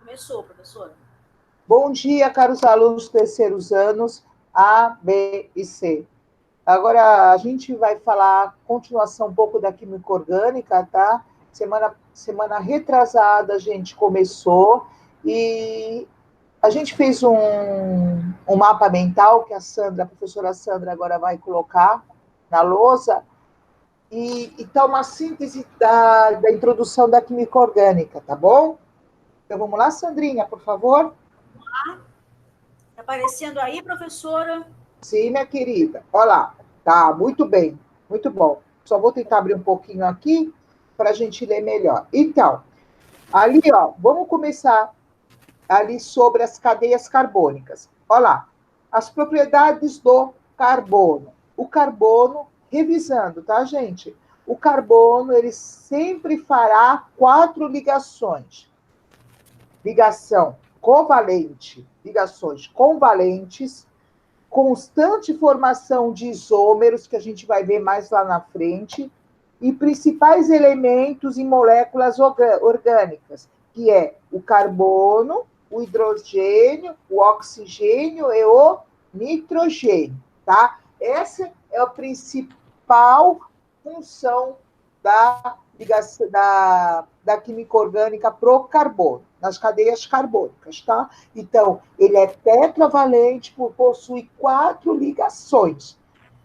Começou, professora. Bom dia, caros alunos terceiros anos A, B e C. Agora a gente vai falar continuação um pouco da química orgânica, tá? Semana retrasada a gente começou e a gente fez um mapa mental que a professora Sandra agora vai colocar na lousa, e tá uma síntese da introdução da química orgânica, tá bom? Então vamos lá, Sandrinha, por favor. Tá aparecendo aí, professora? Sim, minha querida. Olha lá. Tá, muito bem. Muito bom. Só vou tentar abrir um pouquinho aqui para a gente ler melhor. Então, ali, ó, vamos começar ali sobre as cadeias carbônicas. Olha lá. As propriedades do carbono. O carbono, revisando, tá, gente? O carbono, ele sempre fará 4 ligações. Ligações convalentes, constante formação de isômeros, que a gente vai ver mais lá na frente, e principais elementos em moléculas orgânicas, que é o carbono, o hidrogênio, o oxigênio e o nitrogênio, tá? Essa é a principal função da química orgânica pro carbono, nas cadeias carbônicas, tá? Então, ele é tetravalente, possui 4 ligações,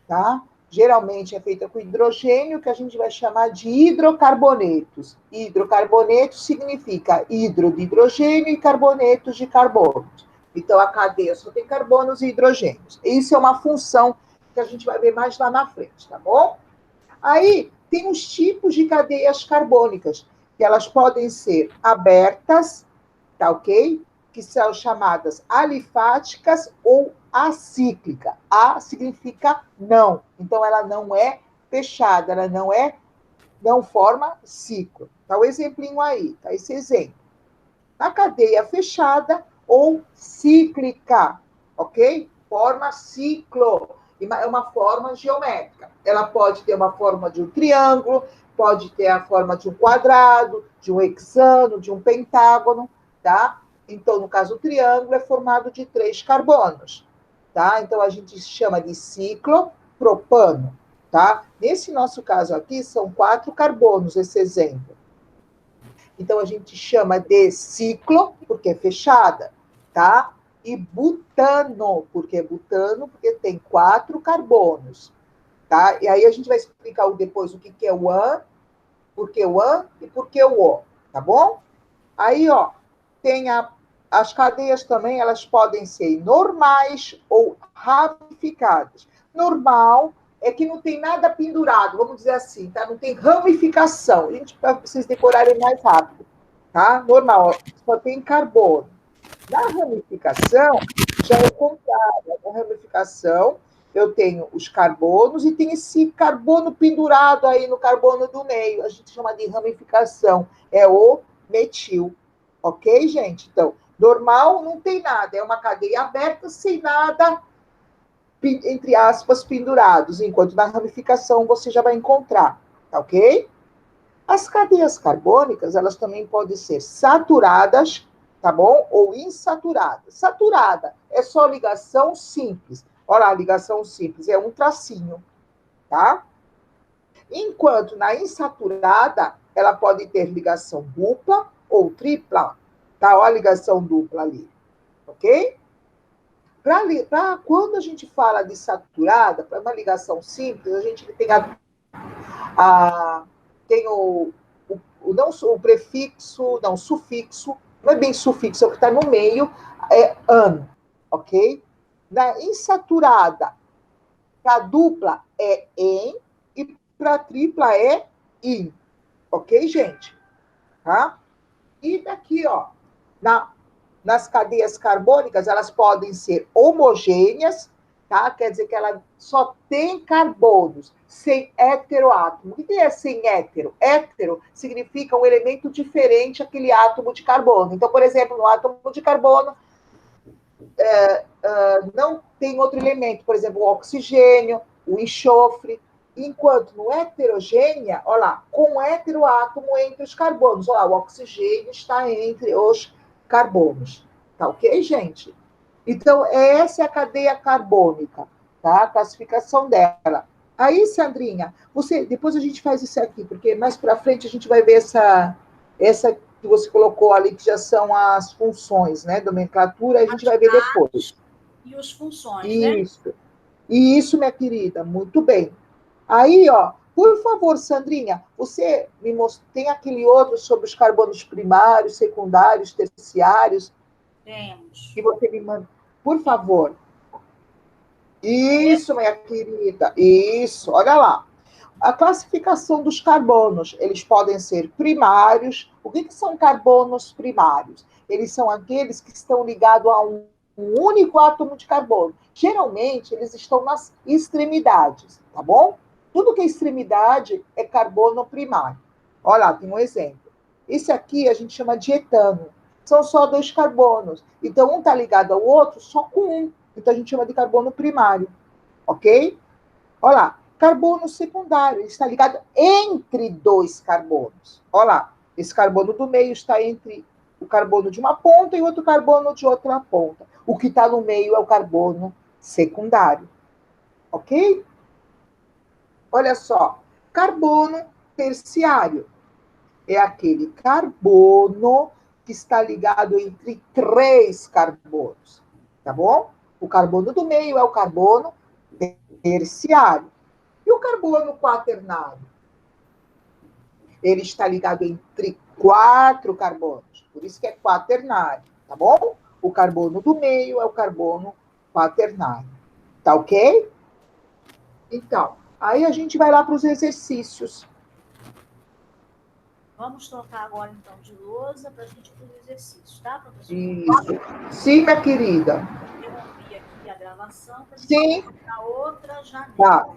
tá? Geralmente é feita com hidrogênio, que a gente vai chamar de hidrocarbonetos. Hidrocarboneto significa hidro de hidrogênio e carbonetos de carbono. Então, a cadeia só tem carbonos e hidrogênios. Isso é uma função que a gente vai ver mais lá na frente, tá bom? Aí, tem os tipos de cadeias carbônicas, que elas podem ser abertas, tá ok? Que são chamadas alifáticas ou acíclica. A significa não. Então, ela não é fechada, ela não forma ciclo. Tá o exemplinho aí, tá esse exemplo. Na cadeia fechada ou cíclica, ok? Forma ciclo. É uma forma geométrica. Ela pode ter uma forma de um triângulo, pode ter a forma de um quadrado, de um hexano, de um pentágono, tá? Então, no caso, o triângulo é formado de 3 carbonos, tá? Então, a gente chama de ciclo propano, tá? Nesse nosso caso aqui, são 4 carbonos, esse exemplo. Então, a gente chama de ciclo, porque é fechada, tá? E butano, porque tem 4 carbonos, tá? E aí a gente vai explicar depois o que é o AN, por que o AN e por que o O, tá bom? Aí, ó, tem as cadeias também, elas podem ser normais ou ramificadas. Normal é que não tem nada pendurado, vamos dizer assim, tá? Não tem ramificação. Para vocês decorarem mais rápido, tá? Normal, só tem carbono. Na ramificação, já é o contrário. Na ramificação, eu tenho os carbonos e tem esse carbono pendurado aí no carbono do meio. A gente chama de ramificação. É o metil. Ok, gente? Então, normal não tem nada. É uma cadeia aberta sem nada, entre aspas, pendurados. Enquanto na ramificação você já vai encontrar. Tá ok? As cadeias carbônicas, elas também podem ser saturadas, tá bom? Ou insaturadas. Saturada é só ligação simples. Olha lá, a ligação simples é um tracinho, tá? Enquanto na insaturada, ela pode ter ligação dupla ou tripla, tá? Olha a ligação dupla ali, ok? Quando a gente fala de saturada, para uma ligação simples, a gente tem tem não, o prefixo, não, sufixo, não é bem sufixo, é o que está no meio, é an, ok? Na insaturada, para dupla é em e para tripla é in, ok, gente? Tá? E daqui, ó, nas cadeias carbônicas, elas podem ser homogêneas, tá? Quer dizer que ela só tem carbonos, sem heteroátomo. O que é sem hétero? Hétero significa um elemento diferente àquele átomo de carbono. Então, por exemplo, no átomo de carbono, não tem outro elemento, por exemplo, o oxigênio, o enxofre, enquanto no heterogênea, olha lá, com heteroátomo entre os carbonos. Olha lá, o oxigênio está entre os carbonos. Tá ok, gente? Então, essa é a cadeia carbônica, tá? A classificação dela. Aí, Sandrinha, depois a gente faz isso aqui, porque mais para frente a gente vai ver essa que você colocou ali, que já são as funções, né? Nomenclatura, a gente vai ver depois. E as funções, né? Isso, minha querida, muito bem. Aí, ó, por favor, Sandrinha, você tem aquele outro sobre os carbonos primários, secundários, terciários? Temos. Que você me manda, por favor. Isso, minha querida, isso, olha lá. A classificação dos carbonos, eles podem ser primários. O que são carbonos primários? Eles são aqueles que estão ligados a um único átomo de carbono. Geralmente, eles estão nas extremidades, tá bom? Tudo que é extremidade é carbono primário. Olha lá, tem um exemplo. Esse aqui a gente chama de etano. São só 2 carbonos. Então, um está ligado ao outro só com um. Então, a gente chama de carbono primário. Ok? Olha lá. Carbono secundário, ele está ligado entre 2 carbonos. Olha lá. Esse carbono do meio está entre o carbono de uma ponta e outro carbono de outra ponta. O que está no meio é o carbono secundário. Ok? Olha só. Carbono terciário é aquele carbono que está ligado entre 3 carbonos, tá bom? O carbono do meio é o carbono terciário. E o carbono quaternário? Ele está ligado entre 4 carbonos, por isso que é quaternário, tá bom? O carbono do meio é o carbono quaternário, tá ok? Então, aí a gente vai lá para os exercícios. Vamos trocar agora, então, de lousa para a gente ir para os exercícios, tá, professora? Isso. Sim, minha querida. Interrompi aqui a gravação para a gente Sim. na outra janela. Tá.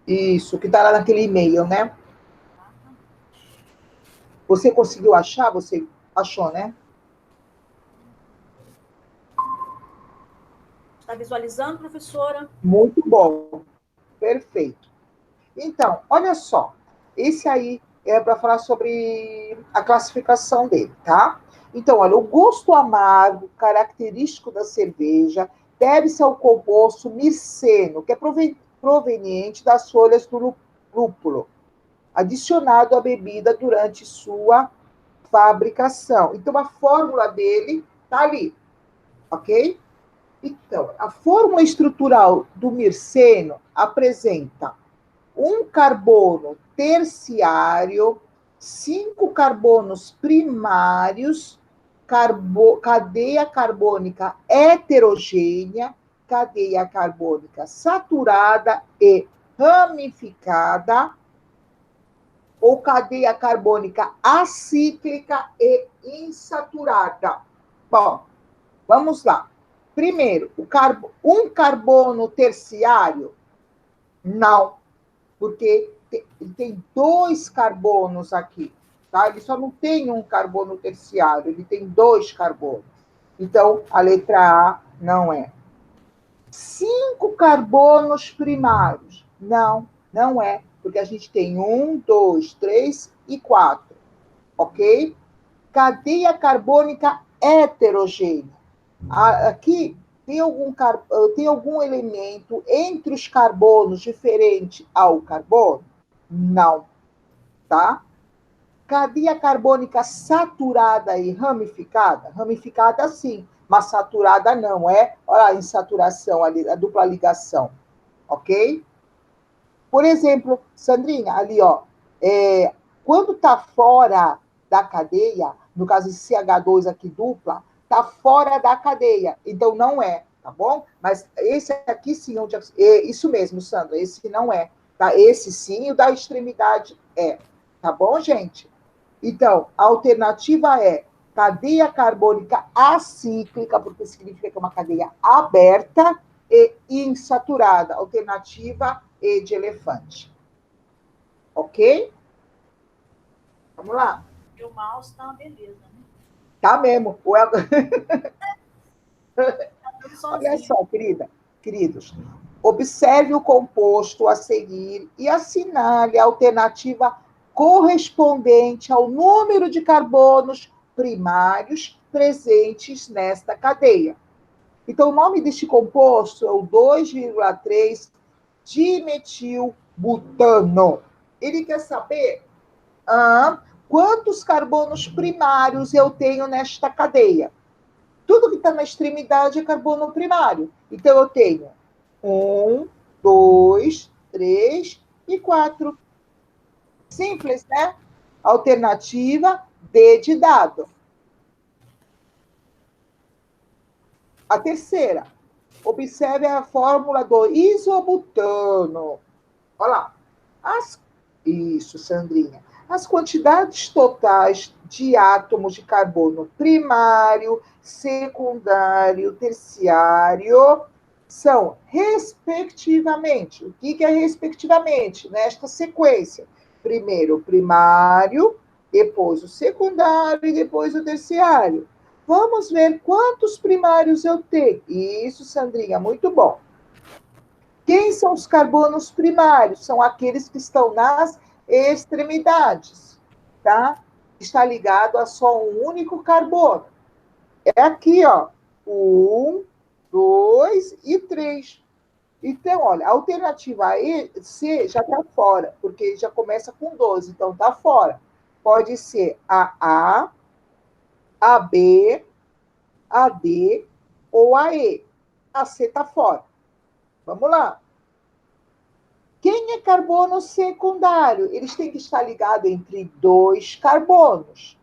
Isso, que está lá naquele e-mail, né? Você conseguiu achar? Você achou, né? Está visualizando, professora? Muito bom. Perfeito. Então, olha só. Esse aí é para falar sobre a classificação dele, tá? Então, olha, o gosto amargo característico da cerveja deve-se ao composto mirceno, que é proveniente das folhas do lúpulo, adicionado à bebida durante sua fabricação. Então, a fórmula dele está ali, ok? Então, a fórmula estrutural do mirceno apresenta um carbono terciário, 5 carbonos primários, cadeia carbônica heterogênea, cadeia carbônica saturada e ramificada, ou cadeia carbônica acíclica e insaturada. Bom, vamos lá. Primeiro, um carbono terciário? Não, porque ele tem 2 carbonos aqui, tá? Ele só não tem um carbono terciário, ele tem 2 carbonos. Então, a letra A não é. 5 carbonos primários? Não, não é, porque a gente tem 1, 2, 3 e 4, ok? Cadeia carbônica heterogênea. Aqui tem algum elemento entre os carbonos diferente ao carbono? Não, tá? Cadeia carbônica saturada e ramificada? Ramificada sim, mas saturada não, é? Olha a insaturação ali, a dupla ligação, ok? Por exemplo, Sandrinha, ali, ó, quando está fora da cadeia, no caso esse CH2 aqui dupla, está fora da cadeia, então não é, tá bom? Mas esse aqui sim, isso mesmo, Sandra, esse não é, tá? Esse sim, o da extremidade é, tá bom, gente? Então, a alternativa é cadeia carbônica acíclica, porque significa que é uma cadeia aberta e insaturada. Alternativa E de elefante. Ok? Vamos lá. Meu mouse está uma beleza, né? Tá mesmo. Tá Olha só, queridos. Observe o composto a seguir e assinale a alternativa correspondente ao número de carbonos primários presentes nesta cadeia. Então, o nome deste composto é o 2,3 dimetilbutano. Ele quer saber quantos carbonos primários eu tenho nesta cadeia. Tudo que está na extremidade é carbono primário. Então, eu tenho 1, 2, 3 e 4. Simples, né? Alternativa D de dado. A terceira. Observe a fórmula do isobutano. Olha lá. Isso, Sandrinha. As quantidades totais de átomos de carbono primário, secundário, terciário são, respectivamente, o que é respectivamente? Nesta sequência. Primeiro o primário, depois o secundário e depois o terciário. Vamos ver quantos primários eu tenho. Isso, Sandrinha, muito bom. Quem são os carbonos primários? São aqueles que estão nas extremidades, tá? Está ligado a só um único carbono. É aqui, ó. 1, 2 e 3. Então, olha, a alternativa C já está fora, porque já começa com 12, então está fora. Pode ser a A, a B, a D ou a E. A C está fora. Vamos lá. Quem é carbono secundário? Eles têm que estar ligados entre dois carbonos.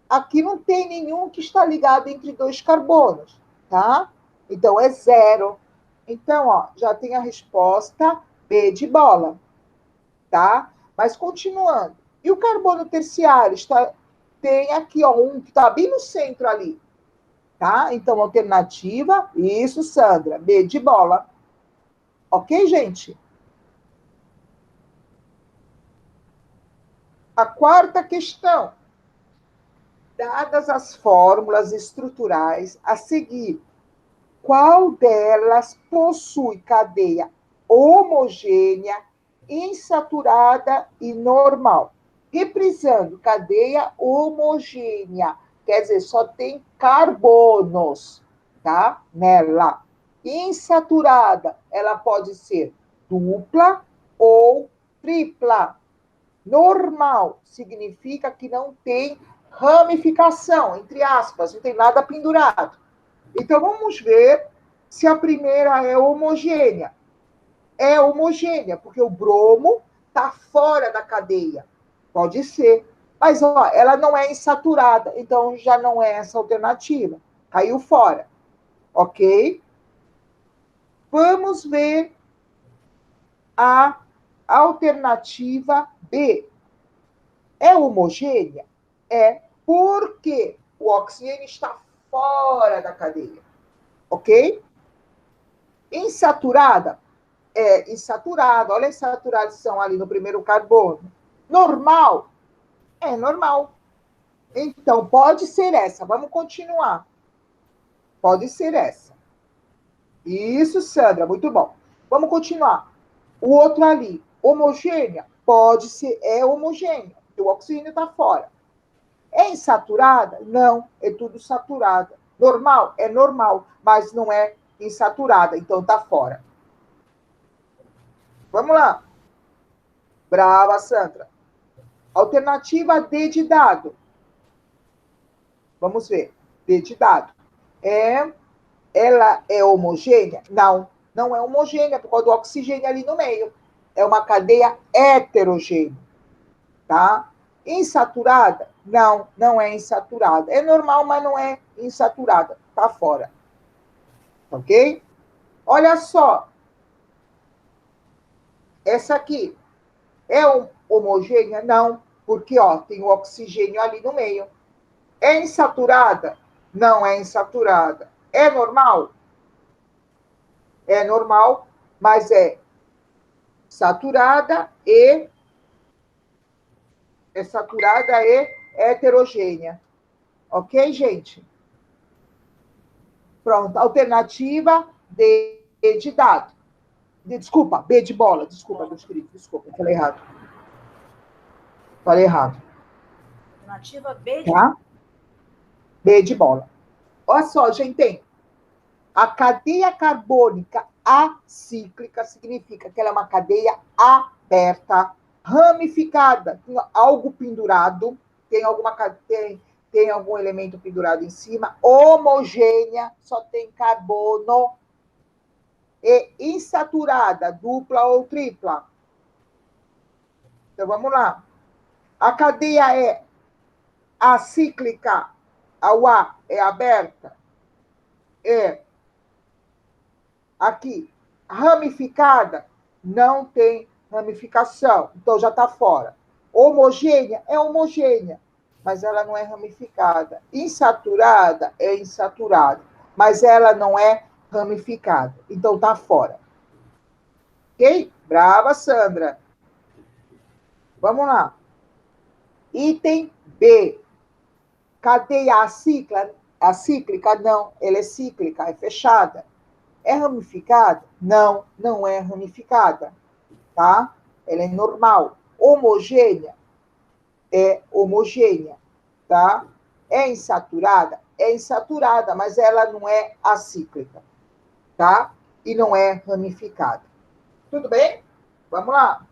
Aqui não tem nenhum que está ligado entre dois carbonos, tá? Então, é 0. Então, ó, já tem a resposta B de bola, tá? Mas continuando. E o carbono terciário? Tem aqui, ó, um que está bem no centro ali, tá? Então, alternativa, isso, Sandra, B de bola. Ok, gente? A quarta questão. Dadas as fórmulas estruturais a seguir, qual delas possui cadeia homogênea, insaturada e normal? Reprisando, cadeia homogênea, quer dizer, só tem carbonos, tá? Nela. Insaturada, ela pode ser dupla ou tripla. Normal significa que não tem ramificação, entre aspas, não tem nada pendurado. Então, vamos ver se a primeira é homogênea. É homogênea, porque o bromo está fora da cadeia. Pode ser. Mas, ó, ela não é insaturada, então já não é essa alternativa. Caiu fora. Ok? Vamos ver a alternativa B. É homogênea? É porque o oxigênio está fora da cadeia. Ok? Insaturada? É insaturada. Olha a insaturação ali no primeiro carbono. Normal? É normal. Então, pode ser essa. Vamos continuar. Pode ser essa. Isso, Sandra, muito bom. Vamos continuar. O outro ali, homogênea? Pode ser, é homogênea. O oxigênio está fora. É insaturada? Não, é tudo saturada. Normal? É normal, mas não é insaturada, então está fora. Vamos lá. Brava, Sandra. Alternativa D de dado. Vamos ver. D de dado. Ela é homogênea? Não, não é homogênea, por causa do oxigênio ali no meio. É uma cadeia heterogênea, tá? Insaturada? Não, não é insaturada. É normal, mas não é insaturada. Tá fora. Ok? Olha só. Essa aqui é homogênea? Não, porque ó, tem o oxigênio ali no meio. É insaturada? Não é insaturada. É normal? É normal, mas é saturada e heterogênea. Ok, gente? Pronto. Alternativa D de dado. Desculpa, B de bola. Desculpa, meus queridos. Desculpa, falei errado. Falei errado. Alternativa B de tá? B de bola. Olha só, gente, a cadeia carbônica acíclica significa que ela é uma cadeia aberta, ramificada, tem algo pendurado, tem algum elemento pendurado em cima, homogênea, só tem carbono, e insaturada, dupla ou tripla. Então, vamos lá. A cadeia é acíclica, a UA é aberta, é aqui, ramificada, não tem ramificação, então já está fora. Homogênea é homogênea, mas ela não é ramificada. Insaturada é insaturada, mas ela não é ramificada, então está fora. Ok? Brava, Sandra. Vamos lá. Item B. Cadeia acíclica? Não, ela é cíclica, é fechada. É ramificada? Não, não é ramificada, tá? Ela é normal. Homogênea? É homogênea, tá? É insaturada? É insaturada, mas ela não é acíclica, tá? E não é ramificada. Tudo bem? Vamos lá.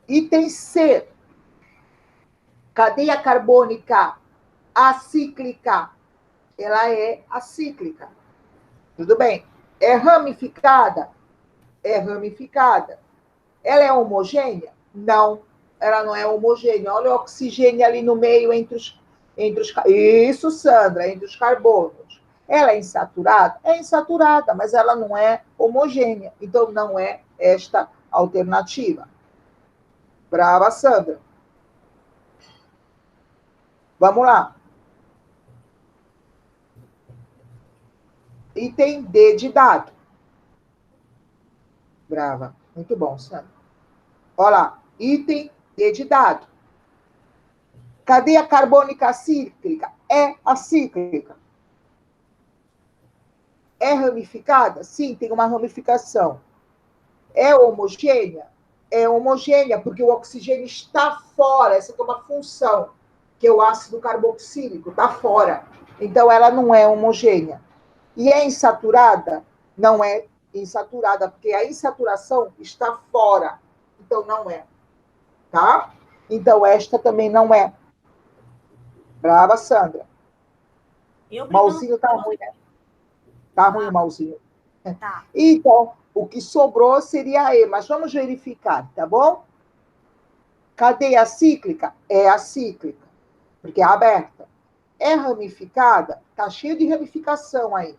Item C. Cadeia carbônica acíclica. Ela é acíclica. Tudo bem. É ramificada? É ramificada. Ela é homogênea? Não, ela não é homogênea. Olha o oxigênio ali no meio entre os. Isso, Sandra, entre os carbonos. Ela é insaturada? É insaturada, mas ela não é homogênea. Então, não é esta alternativa. Brava, Sandra. Vamos lá. Item D de dado. Brava. Muito bom, Sandra. Olha lá. Item D de dado. Cadeia carbônica cíclica? É acíclica. É ramificada? Sim, tem uma ramificação. É homogênea? É homogênea, porque o oxigênio está fora. Essa é uma função, que é o ácido carboxílico, está fora. Então, ela não é homogênea. E é insaturada? Não é insaturada, porque a insaturação está fora. Então, não é. Tá? Então, esta também não é. Brava, Sandra. O Malzinho tá ruim, né? Tá ruim o Malzinho. Tá. Então, o que sobrou seria a E, mas vamos verificar, tá bom? Cadeia cíclica? É acíclica, porque é aberta. É ramificada? Tá cheio de ramificação aí.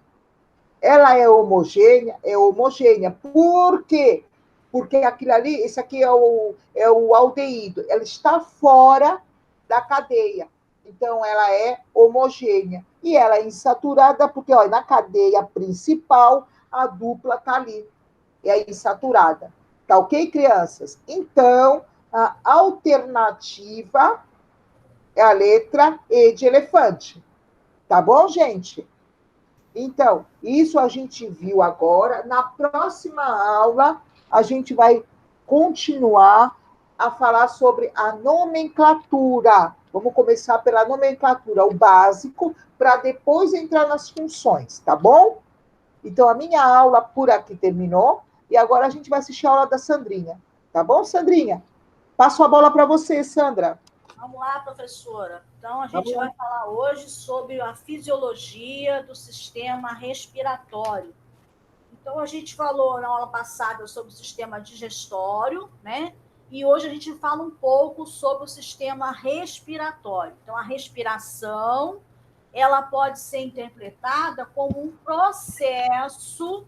Ela é homogênea? É homogênea. Por quê? Porque aquilo ali, esse aqui é o aldeído, ela está fora da cadeia. Então, ela é homogênea. E ela é insaturada, porque olha, na cadeia principal, a dupla está ali. É insaturada. Tá ok, crianças? Então, a alternativa é a letra E de elefante. Tá bom, gente? Então, isso a gente viu agora. Na próxima aula, a gente vai continuar a falar sobre a nomenclatura. Vamos começar pela nomenclatura, o básico, para depois entrar nas funções, tá bom? Então, a minha aula por aqui terminou. E agora a gente vai assistir a aula da Sandrinha. Tá bom, Sandrinha? Passo a bola para você, Sandra. Vamos lá, professora. Então, a gente vai falar hoje sobre a fisiologia do sistema respiratório. Então, a gente falou na aula passada sobre o sistema digestório, né? E hoje a gente fala um pouco sobre o sistema respiratório. Então, a respiração, ela pode ser interpretada como um processo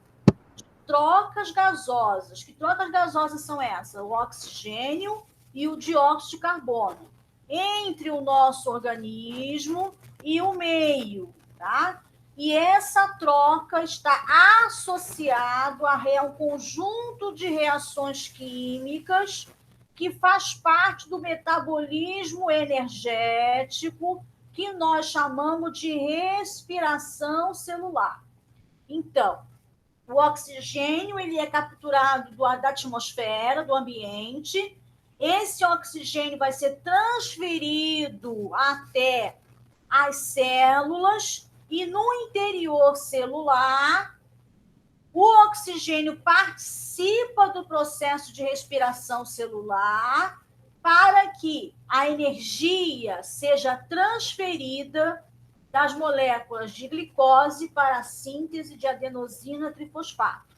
de trocas gasosas. Que trocas gasosas são essas? O oxigênio e o dióxido de carbono entre o nosso organismo e o meio, tá? E essa troca está associado a um conjunto de reações químicas que faz parte do metabolismo energético que nós chamamos de respiração celular. Então, o oxigênio ele é capturado da atmosfera, do ambiente. Esse oxigênio vai ser transferido até as células e no interior celular o oxigênio participa do processo de respiração celular para que a energia seja transferida das moléculas de glicose para a síntese de adenosina trifosfato.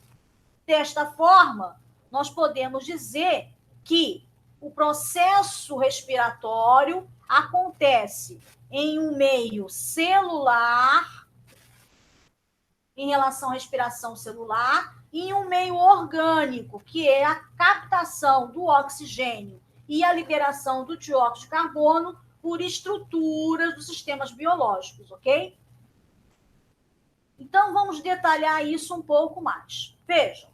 Desta forma, nós podemos dizer que o processo respiratório acontece em um meio celular, em relação à respiração celular, e em um meio orgânico, que é a captação do oxigênio e a liberação do dióxido de carbono por estruturas dos sistemas biológicos, ok? Então, vamos detalhar isso um pouco mais. Vejam,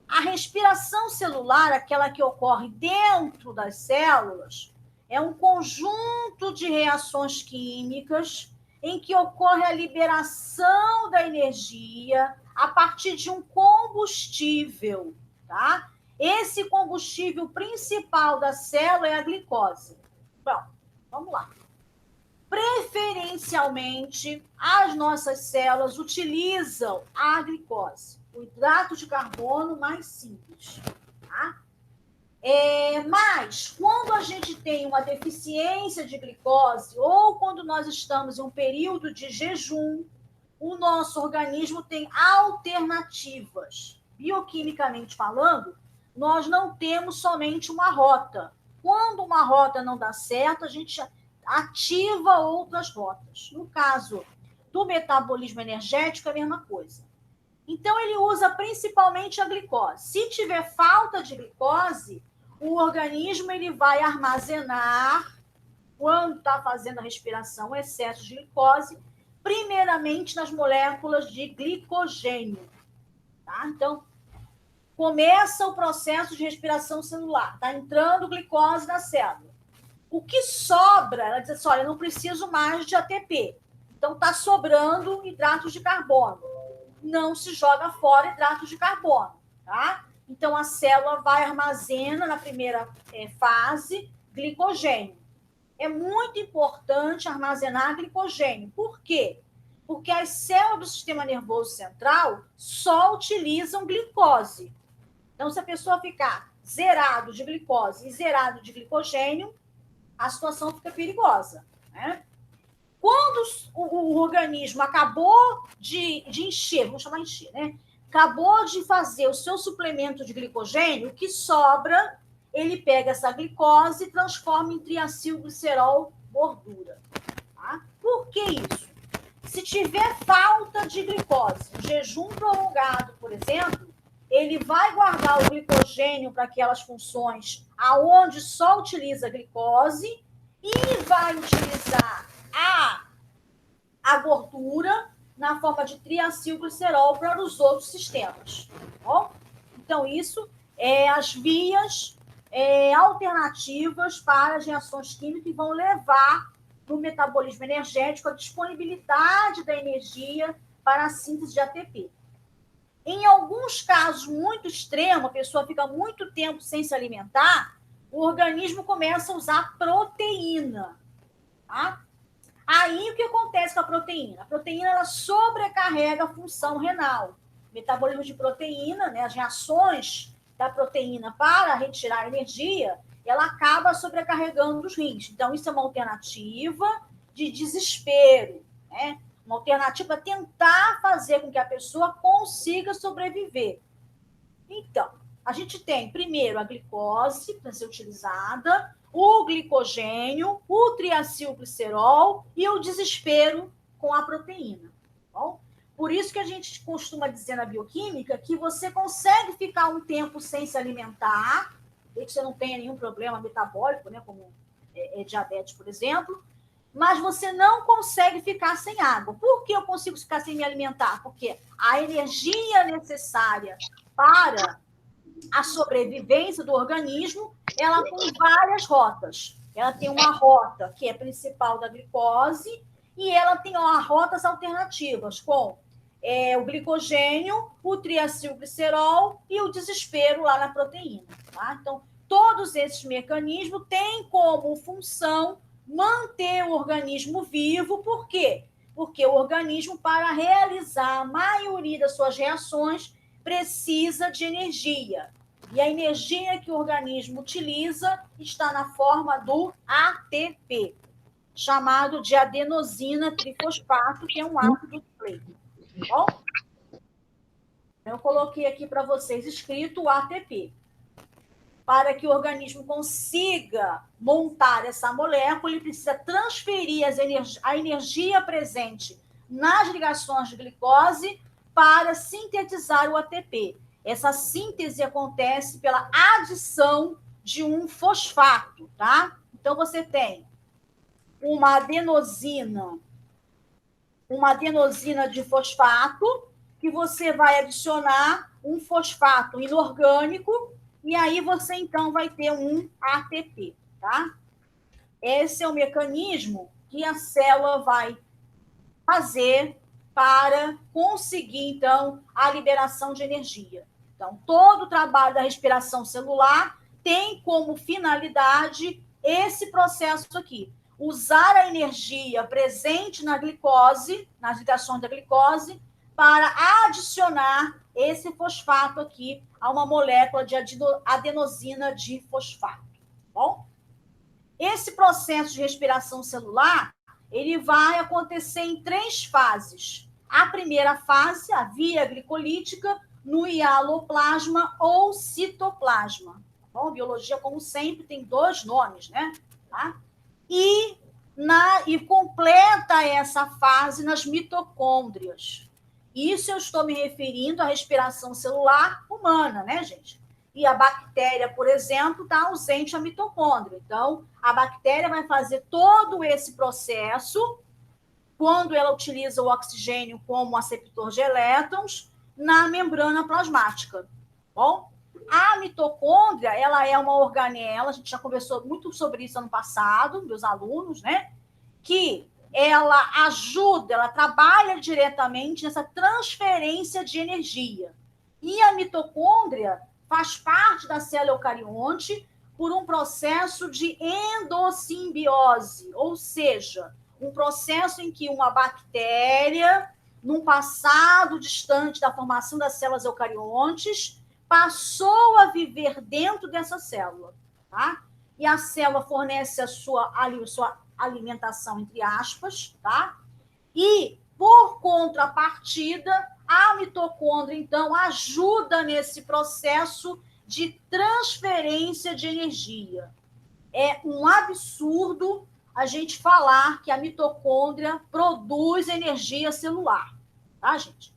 a respiração celular, aquela que ocorre dentro das células, é um conjunto de reações químicas em que ocorre a liberação da energia a partir de um combustível, tá? Esse combustível principal da célula é a glicose. Bom, vamos lá. Preferencialmente, as nossas células utilizam a glicose, o hidrato de carbono mais simples, tá? Mas, quando a gente tem uma deficiência de glicose ou quando nós estamos em um período de jejum, o nosso organismo tem alternativas. Bioquimicamente falando, nós não temos somente uma rota. Quando uma rota não dá certo, a gente ativa outras rotas. No caso do metabolismo energético, é a mesma coisa. Então, ele usa principalmente a glicose. Se tiver falta de glicose, o organismo ele vai armazenar, quando está fazendo a respiração, o excesso de glicose, primeiramente nas moléculas de glicogênio. Tá? Então, começa o processo de respiração celular. Está entrando glicose na célula. O que sobra, ela diz assim, olha, eu não preciso mais de ATP. Então, está sobrando hidratos de carbono. Não se joga fora hidratos de carbono, tá? Então, a célula vai armazena na primeira fase glicogênio. É muito importante armazenar glicogênio. Por quê? Porque as células do sistema nervoso central só utilizam glicose. Então, se a pessoa ficar zerado de glicose e zerado de glicogênio, a situação fica perigosa, né? Quando o organismo acabou de encher, vamos chamar de encher, né? Acabou de fazer o seu suplemento de glicogênio, o que sobra, ele pega essa glicose e transforma em triacilglicerol, gordura. Tá? Por que isso? Se tiver falta de glicose, um jejum prolongado, por exemplo, ele vai guardar o glicogênio para aquelas funções aonde só utiliza glicose e vai utilizar a gordura na forma de triacilglicerol para os outros sistemas. Tá bom? Então, isso é as vias alternativas para as reações químicas que vão levar no metabolismo energético a disponibilidade da energia para a síntese de ATP. Em alguns casos muito extremos, a pessoa fica muito tempo sem se alimentar, o organismo começa a usar proteína. Tá? Aí, o que acontece com a proteína? A proteína ela sobrecarrega a função renal. Metabolismo de proteína, né, as reações da proteína para retirar energia, ela acaba sobrecarregando os rins. Então, isso é uma alternativa de desespero, né? Uma alternativa para tentar fazer com que a pessoa consiga sobreviver. Então, a gente tem, primeiro, a glicose para ser utilizada, o glicogênio, o triacilglicerol e o desespero com a proteína. Tá bom? Por isso que a gente costuma dizer na bioquímica que você consegue ficar um tempo sem se alimentar, e que você não tenha nenhum problema metabólico, né, como diabetes, por exemplo, mas você não consegue ficar sem água. Por que eu consigo ficar sem me alimentar? Porque a energia necessária para a sobrevivência do organismo, ela tem várias rotas. Ela tem uma rota que é principal da glicose e ela tem rotas alternativas com o glicogênio, o triacilglicerol e o desespero lá na proteína. Tá? Então, todos esses mecanismos têm como função manter o organismo vivo. Por quê? Porque o organismo, para realizar a maioria das suas reações, precisa de energia. E a energia que o organismo utiliza está na forma do ATP, chamado de adenosina trifosfato, que é um ácido nucleico. Bom? Eu coloquei aqui para vocês escrito o ATP. Para que o organismo consiga montar essa molécula, ele precisa transferir a energia presente nas ligações de glicose para sintetizar o ATP. Essa síntese acontece pela adição de um fosfato, tá? Então, você tem uma adenosina de fosfato, que você vai adicionar um fosfato inorgânico, e aí você, então, vai ter um ATP, tá? Esse é o mecanismo que a célula vai fazer para conseguir, então, a liberação de energia. Então, todo o trabalho da respiração celular tem como finalidade esse processo aqui. Usar a energia presente na glicose, nas ligações da glicose, para adicionar esse fosfato aqui a uma molécula de adenosina de fosfato. Bom? Esse processo de respiração celular, ele vai acontecer em 3 fases. A primeira fase, a via glicolítica, no hialoplasma ou citoplasma. Bom, biologia, como sempre, tem 2 nomes, né? Tá? E completa essa fase nas mitocôndrias. Isso eu estou me referindo à respiração celular humana, né, gente? E a bactéria, por exemplo, está ausente a mitocôndria. Então, a bactéria vai fazer todo esse processo quando ela utiliza o oxigênio como aceptor de elétrons na membrana plasmática. Bom, a mitocôndria, ela é uma organela, a gente já conversou muito sobre isso ano passado, meus alunos, né? Que ela ajuda, ela trabalha diretamente nessa transferência de energia. E a mitocôndria faz parte da célula eucarionte por um processo de endossimbiose, ou seja, um processo em que uma bactéria, num passado distante da formação das células eucariontes, passou a viver dentro dessa célula, tá? E a célula fornece a sua alimentação, entre aspas, tá? E, por contrapartida, a mitocôndria, então, ajuda nesse processo de transferência de energia. É um absurdo a gente falar que a mitocôndria produz energia celular, tá, gente?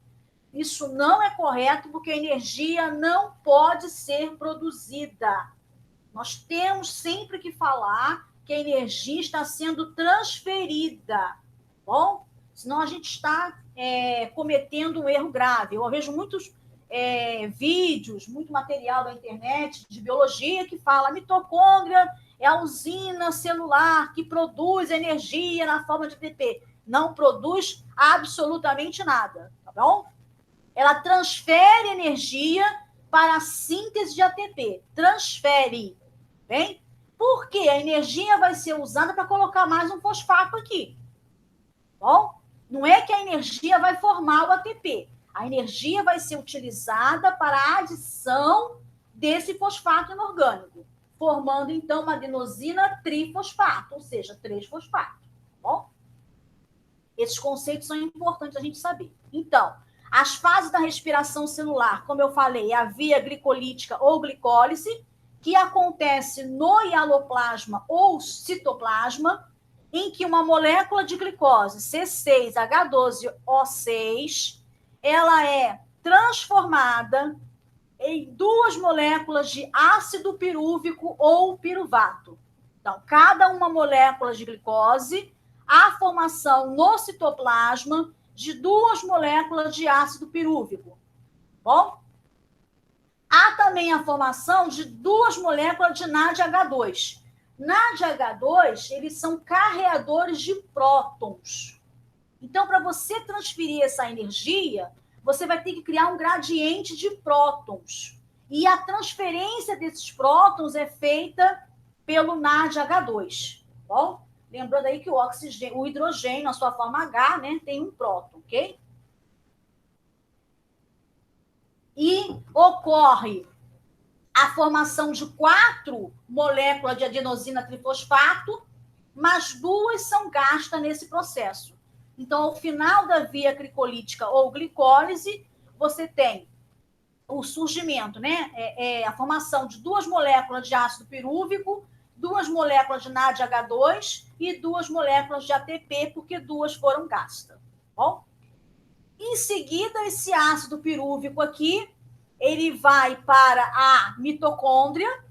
Isso não é correto, porque a energia não pode ser produzida. Nós temos sempre que falar que a energia está sendo transferida, bom? Senão a gente está cometendo um erro grave. Eu vejo muitos vídeos, muito material da internet de biologia que fala: a mitocôndria é a usina celular que produz energia na forma de ATP. Não produz absolutamente nada, tá bom? Ela transfere energia para a síntese de ATP. Transfere, bem? Porque a energia vai ser usada para colocar mais um fosfato aqui. Bom? Não é que a energia vai formar o ATP. A energia vai ser utilizada para a adição desse fosfato inorgânico, formando, então, uma adenosina trifosfato, ou seja, 3 fosfatos. Bom? Esses conceitos são importantes a gente saber. Então, as fases da respiração celular, como eu falei, é a via glicolítica ou glicólise, que acontece no hialoplasma ou citoplasma, em que uma molécula de glicose, C6H12O6, ela é transformada em 2 moléculas de ácido pirúvico ou piruvato. Então, cada uma molécula de glicose, a formação no citoplasma de 2 moléculas de ácido pirúvico. Bom? Há também a formação de 2 moléculas de NADH2. NADH2, eles são carreadores de prótons. Então, para você transferir essa energia, você vai ter que criar um gradiente de prótons. E a transferência desses prótons é feita pelo NADH2. Bom? Lembrando aí que o hidrogênio, na sua forma H, né, tem um próton, ok? E ocorre a formação de 4 moléculas de adenosina trifosfato, mas 2 são gastas nesse processo. Então, ao final da via glicolítica ou glicólise, você tem o surgimento, né? A formação de 2 moléculas de ácido pirúvico, 2 moléculas de NADH2 e 2 moléculas de ATP, porque 2 foram gastas. Bom? Em seguida, esse ácido pirúvico aqui, ele vai para a mitocôndria,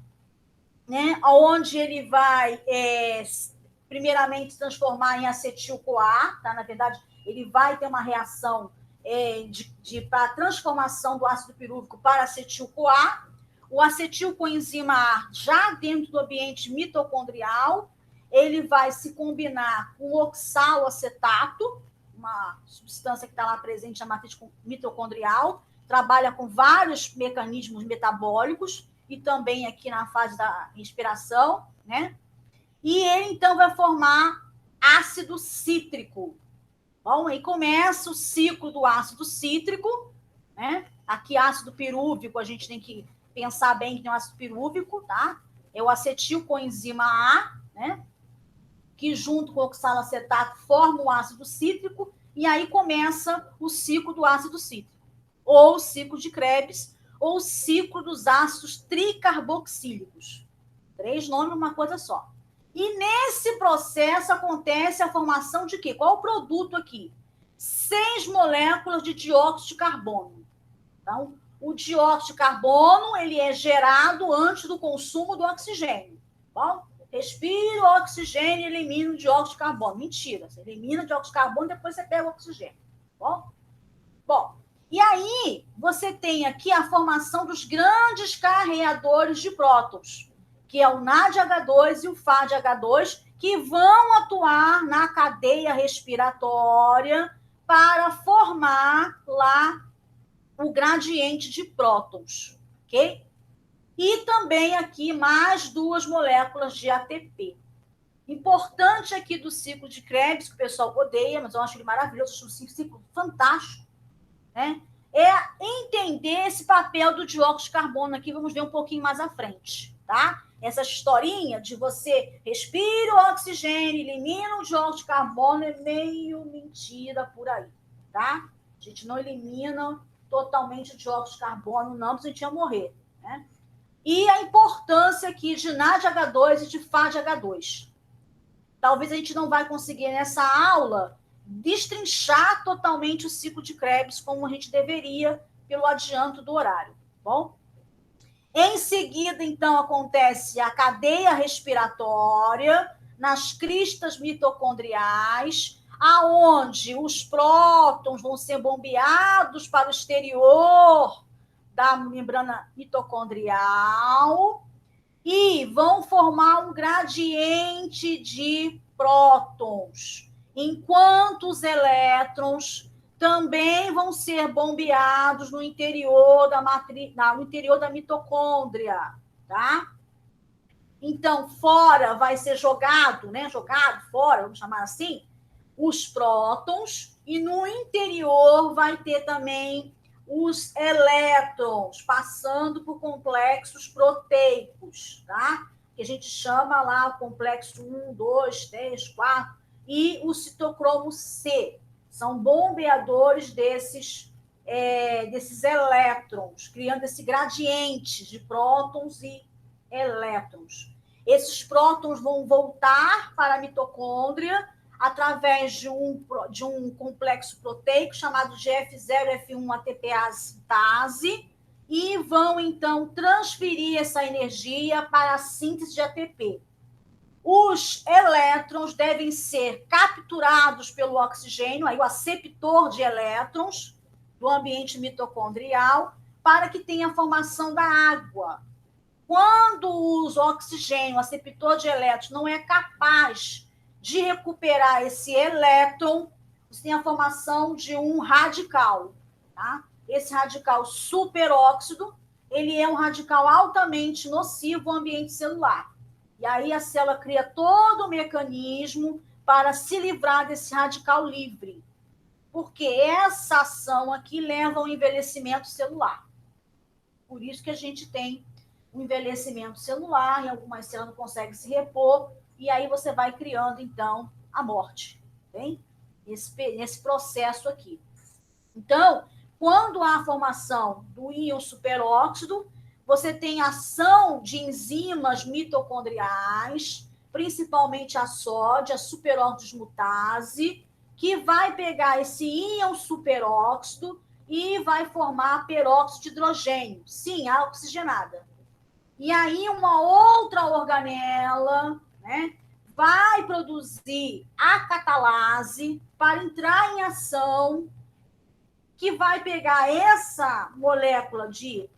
né? Onde ele vai, primeiramente, se transformar em acetil-CoA, tá? Na verdade, ele vai ter uma reação para a transformação do ácido pirúvico para acetil-CoA. O acetil-coenzima A, já dentro do ambiente mitocondrial, ele vai se combinar com o oxaloacetato, uma substância que está lá presente na matriz mitocondrial, trabalha com vários mecanismos metabólicos e também aqui na fase da respiração, né? E ele, então, vai formar ácido cítrico. Bom, aí começa o ciclo do ácido cítrico, né? Aqui, ácido pirúvico, a gente tem que pensar bem que tem um ácido pirúvico, tá? É o acetilcoenzima A, né? Que junto com o oxalacetato forma o ácido cítrico, e aí começa o ciclo do ácido cítrico, ou o ciclo de Krebs, ou o ciclo dos ácidos tricarboxílicos. 3 nomes numa coisa só. E nesse processo acontece a formação de quê? Qual o produto aqui? 6 moléculas de dióxido de carbono. Então, o dióxido de carbono, ele é gerado antes do consumo do oxigênio. Bom, respira o oxigênio e elimina o dióxido de carbono. Mentira, você elimina o dióxido de carbono e depois você pega o oxigênio. Bom, e aí você tem aqui a formação dos grandes carreadores de prótons, que é o NADH2 e o FADH2, que vão atuar na cadeia respiratória para formar lá o gradiente de prótons, ok? E também aqui mais 2 moléculas de ATP. Importante aqui do ciclo de Krebs, que o pessoal odeia, mas eu acho ele maravilhoso, acho um ciclo fantástico, né? É entender esse papel do dióxido de carbono aqui, vamos ver um pouquinho mais à frente, tá? Essa historinha de você respira o oxigênio, elimina o dióxido de carbono, é meio mentira por aí, tá? A gente não elimina totalmente o dióxido de carbono, não, porque a gente ia morrer, né? E a importância aqui de NADH2 e de FADH2. Talvez a gente não vai conseguir nessa aula destrinchar totalmente o ciclo de Krebs como a gente deveria pelo adianto do horário, bom? Em seguida, então, acontece a cadeia respiratória nas cristas mitocondriais, aonde os prótons vão ser bombeados para o exterior da membrana mitocondrial e vão formar um gradiente de prótons, enquanto os elétrons também vão ser bombeados no interior no interior da mitocôndria, tá? Então, fora vai ser jogado, né? Jogado fora, vamos chamar assim, os prótons, e no interior vai ter também os elétrons, passando por complexos proteicos, tá? Que a gente chama lá o complexo 1, 2, 3, 4, e o citocromo C. São bombeadores desses elétrons, criando esse gradiente de prótons e elétrons. Esses prótons vão voltar para a mitocôndria através de um complexo proteico chamado GF0F1 ATPase sintase e vão, então, transferir essa energia para a síntese de ATP. Os elétrons devem ser capturados pelo oxigênio, aí o aceptor de elétrons do ambiente mitocondrial, para que tenha a formação da água. Quando o oxigênio, o aceptor de elétrons, não é capaz de recuperar esse elétron, você tem a formação de um radical, tá? Esse radical superóxido, ele é um radical altamente nocivo ao ambiente celular. E aí a célula cria todo o mecanismo para se livrar desse radical livre. Porque essa ação aqui leva ao envelhecimento celular. Por isso que a gente tem um envelhecimento celular, e algumas células não conseguem se repor, e aí você vai criando, então, a morte. Bem? Nesse processo aqui. Então, quando há a formação do íon superóxido, você tem ação de enzimas mitocondriais, principalmente a sódio, a superóxido dismutase, que vai pegar esse íon superóxido e vai formar peróxido de hidrogênio. Sim, a oxigenada. E aí uma outra organela, né, vai produzir a catalase para entrar em ação, que vai pegar essa molécula de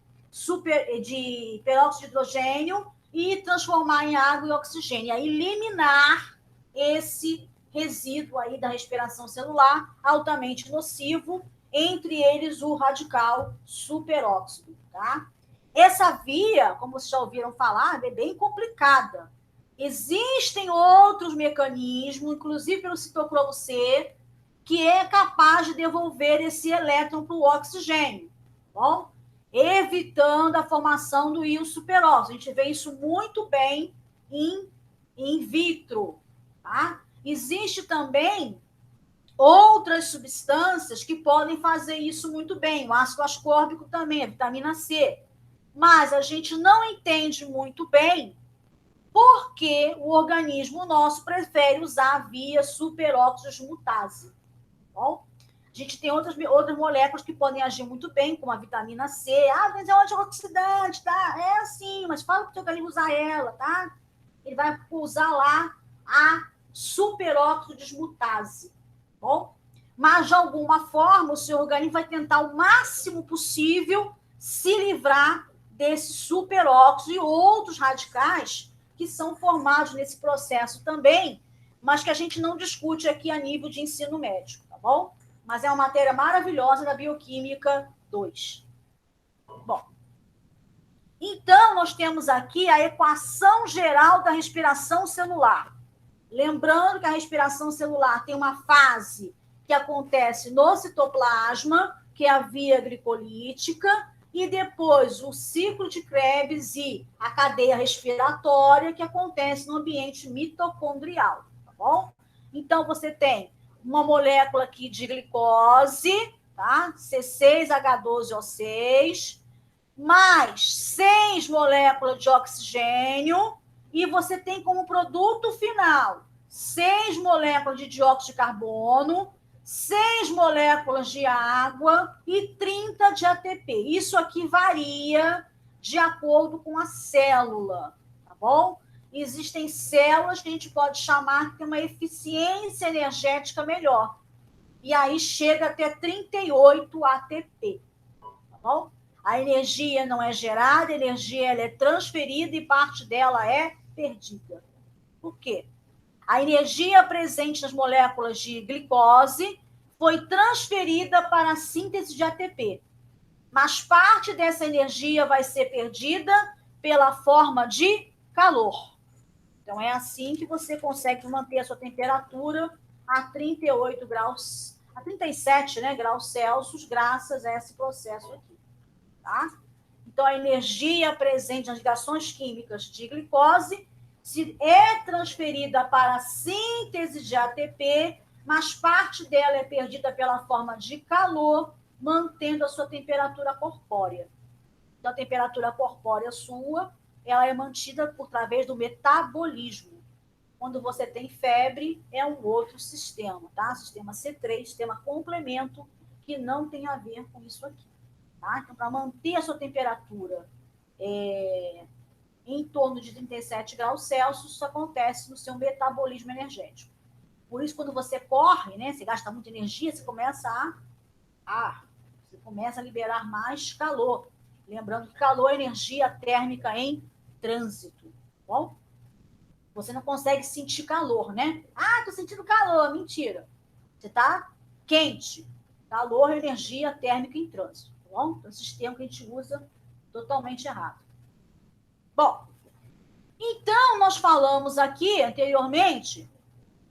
peróxido de hidrogênio e transformar em água e oxigênio, e eliminar esse resíduo aí da respiração celular altamente nocivo, entre eles o radical superóxido, tá? Essa via, como vocês já ouviram falar, é bem complicada. Existem outros mecanismos, inclusive pelo citocromo C, que é capaz de devolver esse elétron para o oxigênio, bom? Evitando a formação do íon superóxido. A gente vê isso muito bem in vitro, tá? Existe também outras substâncias que podem fazer isso muito bem. O ácido ascórbico também, a vitamina C. Mas a gente não entende muito bem porque o organismo nosso prefere usar a via superóxido dismutase. Bom, a gente tem outras moléculas que podem agir muito bem, como a vitamina C. Ah, mas é um antioxidante, tá? É assim, mas fala para o seu organismo usar ela, tá? Ele vai usar lá a superóxido dismutase, bom? Mas, de alguma forma, o seu organismo vai tentar o máximo possível se livrar desse superóxido e outros radicais que são formados nesse processo também, mas que a gente não discute aqui a nível de ensino médio, tá bom? Mas é uma matéria maravilhosa da Bioquímica 2. Bom, então nós temos aqui a equação geral da respiração celular. Lembrando que a respiração celular tem uma fase que acontece no citoplasma, que é a via glicolítica, e depois o ciclo de Krebs e a cadeia respiratória, que acontece no ambiente mitocondrial, tá bom? Então, você tem uma molécula aqui de glicose, tá? C6H12O6, mais 6 moléculas de oxigênio, e você tem como produto final 6 moléculas de dióxido de carbono, 6 moléculas de água e 30 de ATP. Isso aqui varia de acordo com a célula, tá bom? Existem células que a gente pode chamar que tem uma eficiência energética melhor. E aí chega até 38 ATP, tá bom? A energia não é gerada, a energia ela é transferida e parte dela é perdida. Por quê? A energia presente nas moléculas de glicose foi transferida para a síntese de ATP, mas parte dessa energia vai ser perdida pela forma de calor. Então, é assim que você consegue manter a sua temperatura a 38 graus, a 37, né, graus Celsius, graças a esse processo aqui. Tá? Então, a energia presente nas ligações químicas de glicose é transferida para a síntese de ATP, mas parte dela é perdida pela forma de calor, mantendo a sua temperatura corpórea. Então, a temperatura corpórea sua, ela é mantida por através do metabolismo. Quando você tem febre, é um outro sistema, tá? Sistema C3, sistema complemento, que não tem a ver com isso aqui. Tá? Então, para manter a sua temperatura em torno de 37 graus Celsius, isso acontece no seu metabolismo energético. Por isso, quando você corre, né, você gasta muita energia, você começa a liberar mais calor. Lembrando que calor é energia térmica em trânsito. Tá bom? Você não consegue sentir calor, né? Ah, tô sentindo calor. Mentira. Você está quente. Calor é energia térmica em trânsito. Tá bom? Então, esse sistema que a gente usa totalmente errado. Bom, Então, nós falamos aqui anteriormente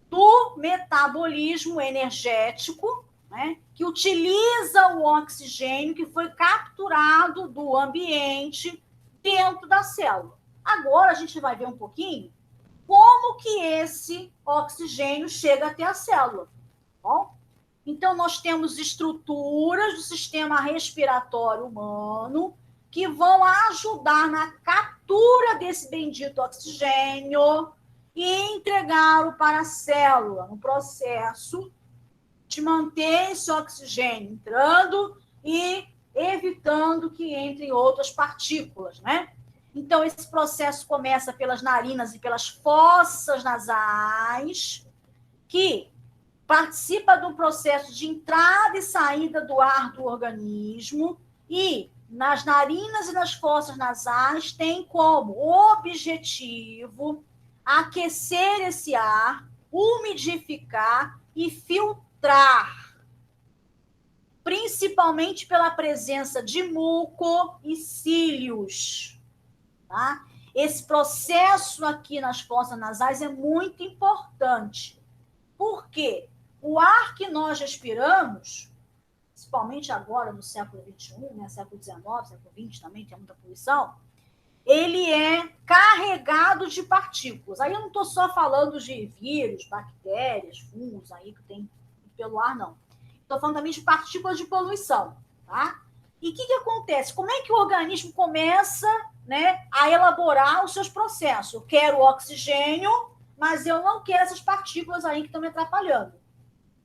do metabolismo energético, né, que utiliza o oxigênio que foi capturado do ambiente dentro da célula. Agora a gente vai ver um pouquinho como que esse oxigênio chega até a célula. Tá bom? Então, nós temos estruturas do sistema respiratório humano que vão ajudar na captura desse bendito oxigênio e entregá-lo para a célula, no processo de manter esse oxigênio entrando e evitando que entrem outras partículas, né? Então, esse processo começa pelas narinas e pelas fossas nasais, que participa do processo de entrada e saída do ar do organismo, e nas narinas e nas fossas nasais tem como objetivo aquecer esse ar, umidificar e filtrar, principalmente pela presença de muco e cílios. Tá? Esse processo aqui nas fossas nasais é muito importante. Por quê? O ar que nós respiramos, principalmente agora no século XXI, né, século XIX, século XX também, tem muita poluição, ele é carregado de partículas. Aí eu não estou só falando de vírus, bactérias, fungos aí que tem pelo ar, não. Estou falando também de partículas de poluição, tá? E o que acontece? Como é que o organismo começa, né, a elaborar os seus processos? Eu quero oxigênio, mas eu não quero essas partículas aí que estão me atrapalhando.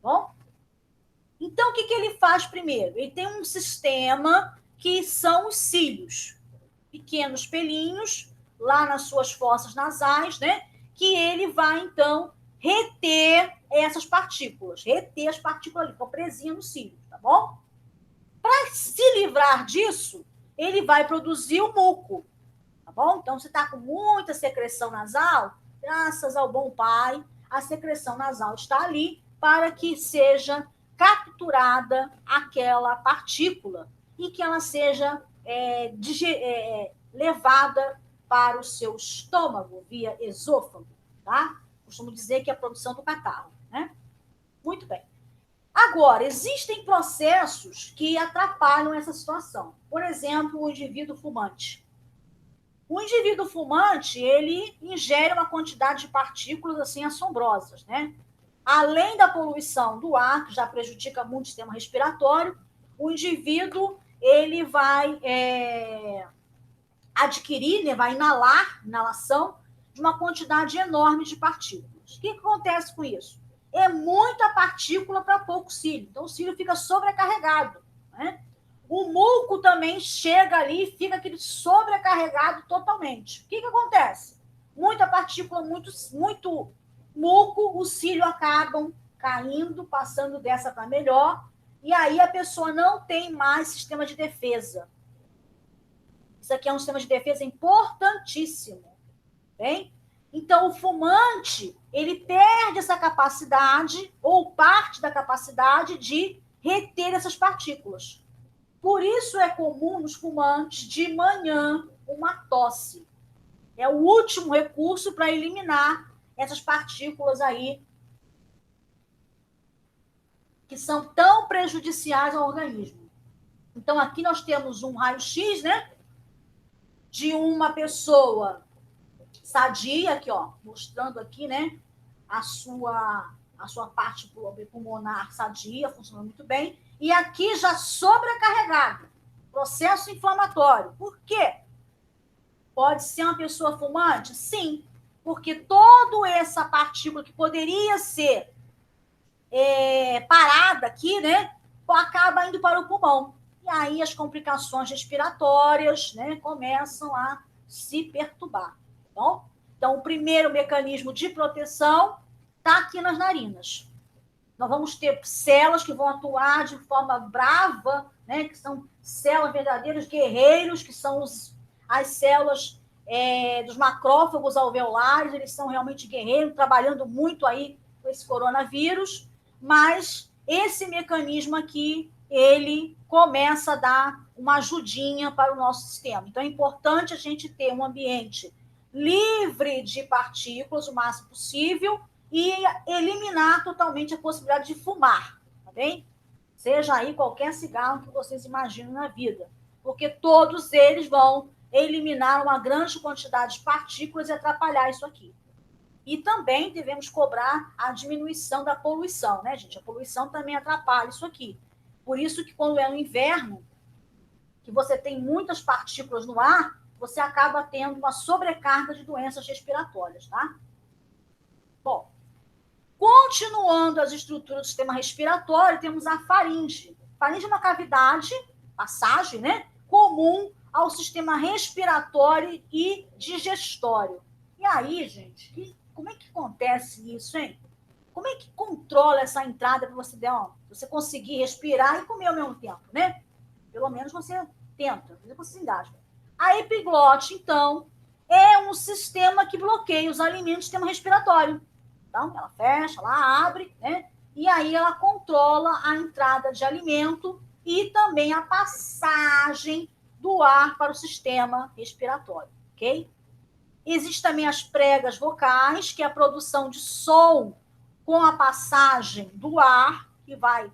Bom? Então, o que ele faz primeiro? Ele tem um sistema que são os cílios, pequenos pelinhos, lá nas suas fossas nasais, né? Que ele vai, então, reter essas partículas, reter as partículas ali, ficam presinhas no cílio, tá bom? Para se livrar disso, ele vai produzir o muco, tá bom? Então, você está com muita secreção nasal, graças ao bom pai, a secreção nasal está ali para que seja capturada aquela partícula e que ela seja levada para o seu estômago via esôfago, tá? Costumo dizer que é a produção do catarro, né? Muito bem. Agora, existem processos que atrapalham essa situação. Por exemplo, o indivíduo fumante. O indivíduo fumante, ele ingere uma quantidade de partículas assim assombrosas, né? Além da poluição do ar, que já prejudica muito o sistema respiratório, o indivíduo ele vai adquirir, né, vai inalação de uma quantidade enorme de partículas. O que acontece com isso? É muita partícula para pouco cílio. Então, o cílio fica sobrecarregado, né? O muco também chega ali e fica aquele sobrecarregado totalmente. O que acontece? Muita partícula, muito muco, o cílio acabam caindo, passando dessa para melhor, e aí a pessoa não tem mais sistema de defesa. Isso aqui é um sistema de defesa importantíssimo, bem? Então, o fumante, ele perde essa capacidade, ou parte da capacidade de reter essas partículas. Por isso é comum nos fumantes, de manhã, uma tosse. É o último recurso para eliminar essas partículas aí que são tão prejudiciais ao organismo. Então, aqui nós temos um raio-x, né? De uma pessoa sadia, aqui, ó, mostrando aqui, né? A sua parte pulmonar sadia, funcionando muito bem. E aqui já sobrecarregado, processo inflamatório. Por quê? Pode ser uma pessoa fumante? Sim, porque toda essa partícula que poderia ser parada aqui, né, acaba indo para o pulmão. E aí as complicações respiratórias, né, começam a se perturbar. Tá bom? Então, o primeiro mecanismo de proteção está aqui nas narinas. Nós vamos ter células que vão atuar de forma brava, né, que são células verdadeiros guerreiros, que são as células dos macrófagos alveolares, eles são realmente guerreiros, trabalhando muito aí com esse coronavírus, mas esse mecanismo aqui, ele começa a dar uma ajudinha para o nosso sistema. Então, é importante a gente ter um ambiente livre de partículas o máximo possível e eliminar totalmente a possibilidade de fumar, tá bem? Seja aí qualquer cigarro que vocês imaginam na vida, porque todos eles vão eliminar uma grande quantidade de partículas e atrapalhar isso aqui. E também devemos cobrar a diminuição da poluição, né, gente? A poluição também atrapalha isso aqui. Por isso que quando é no inverno, que você tem muitas partículas no ar, você acaba tendo uma sobrecarga de doenças respiratórias, tá? Bom, continuando as estruturas do sistema respiratório, temos a faringe. Faringe é uma cavidade, passagem, né, comum ao sistema respiratório e digestório. E aí, gente, como é que acontece isso, hein? Como é que controla essa entrada para você conseguir respirar e comer ao mesmo tempo, né? Pelo menos você tenta, você se engasga. A epiglote, então, é um sistema que bloqueia os alimentos do sistema respiratório. Então, ela fecha, ela abre, né? E aí ela controla a entrada de alimento e também a passagem do ar para o sistema respiratório, ok? Existem também as pregas vocais, que é a produção de som com a passagem do ar, que vai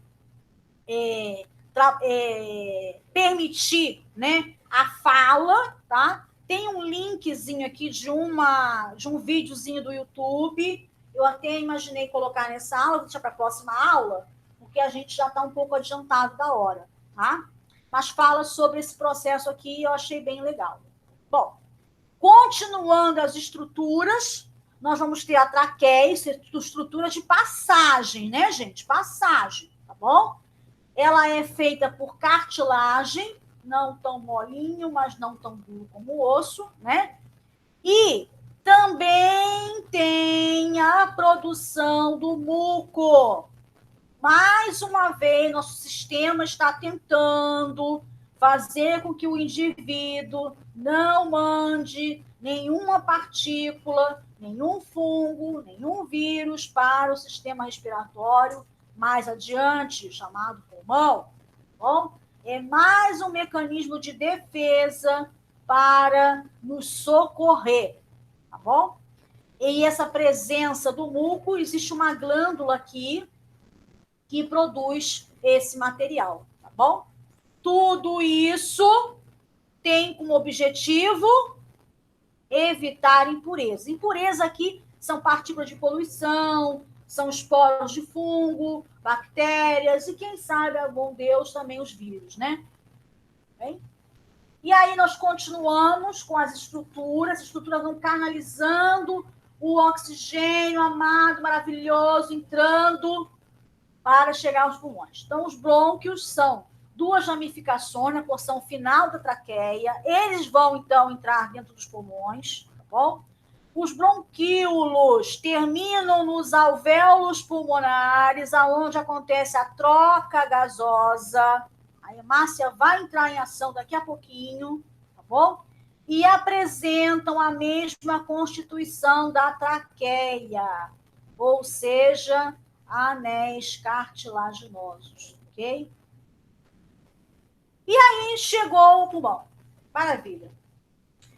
permitir, né, a fala, tá? Tem um linkzinho aqui de um videozinho do YouTube. Eu até imaginei colocar nessa aula, vou deixar para a próxima aula, porque a gente já está um pouco adiantado da hora, tá? Mas fala sobre esse processo aqui, eu achei bem legal. Bom, continuando as estruturas, nós vamos ter a traqueia, estrutura de passagem, né, gente? Passagem, tá bom? Ela é feita por cartilagem, não tão molinho, mas não tão duro como o osso, né? E também tem a produção do muco. Mais uma vez, nosso sistema está tentando fazer com que o indivíduo não mande nenhuma partícula, nenhum fungo, nenhum vírus para o sistema respiratório mais adiante, chamado pulmão. Bom, é mais um mecanismo de defesa para nos socorrer, tá bom? E essa presença do muco, existe uma glândula aqui que produz esse material, tá bom? Tudo isso tem como objetivo evitar impureza. Impureza aqui são partículas de poluição, são esporos de fungo, bactérias e, quem sabe, a bom Deus, também os vírus, né? Bem? E aí nós continuamos com as estruturas vão canalizando o oxigênio amado, maravilhoso, entrando para chegar aos pulmões. Então, os brônquios são duas ramificações na porção final da traqueia. Eles vão, então, entrar dentro dos pulmões, tá bom? Os bronquíolos terminam nos alvéolos pulmonares, aonde acontece a troca gasosa. A hemácia vai entrar em ação daqui a pouquinho, tá bom? E apresentam a mesma constituição da traqueia, ou seja, anéis cartilaginosos, ok? E aí chegou o pulmão. Maravilha.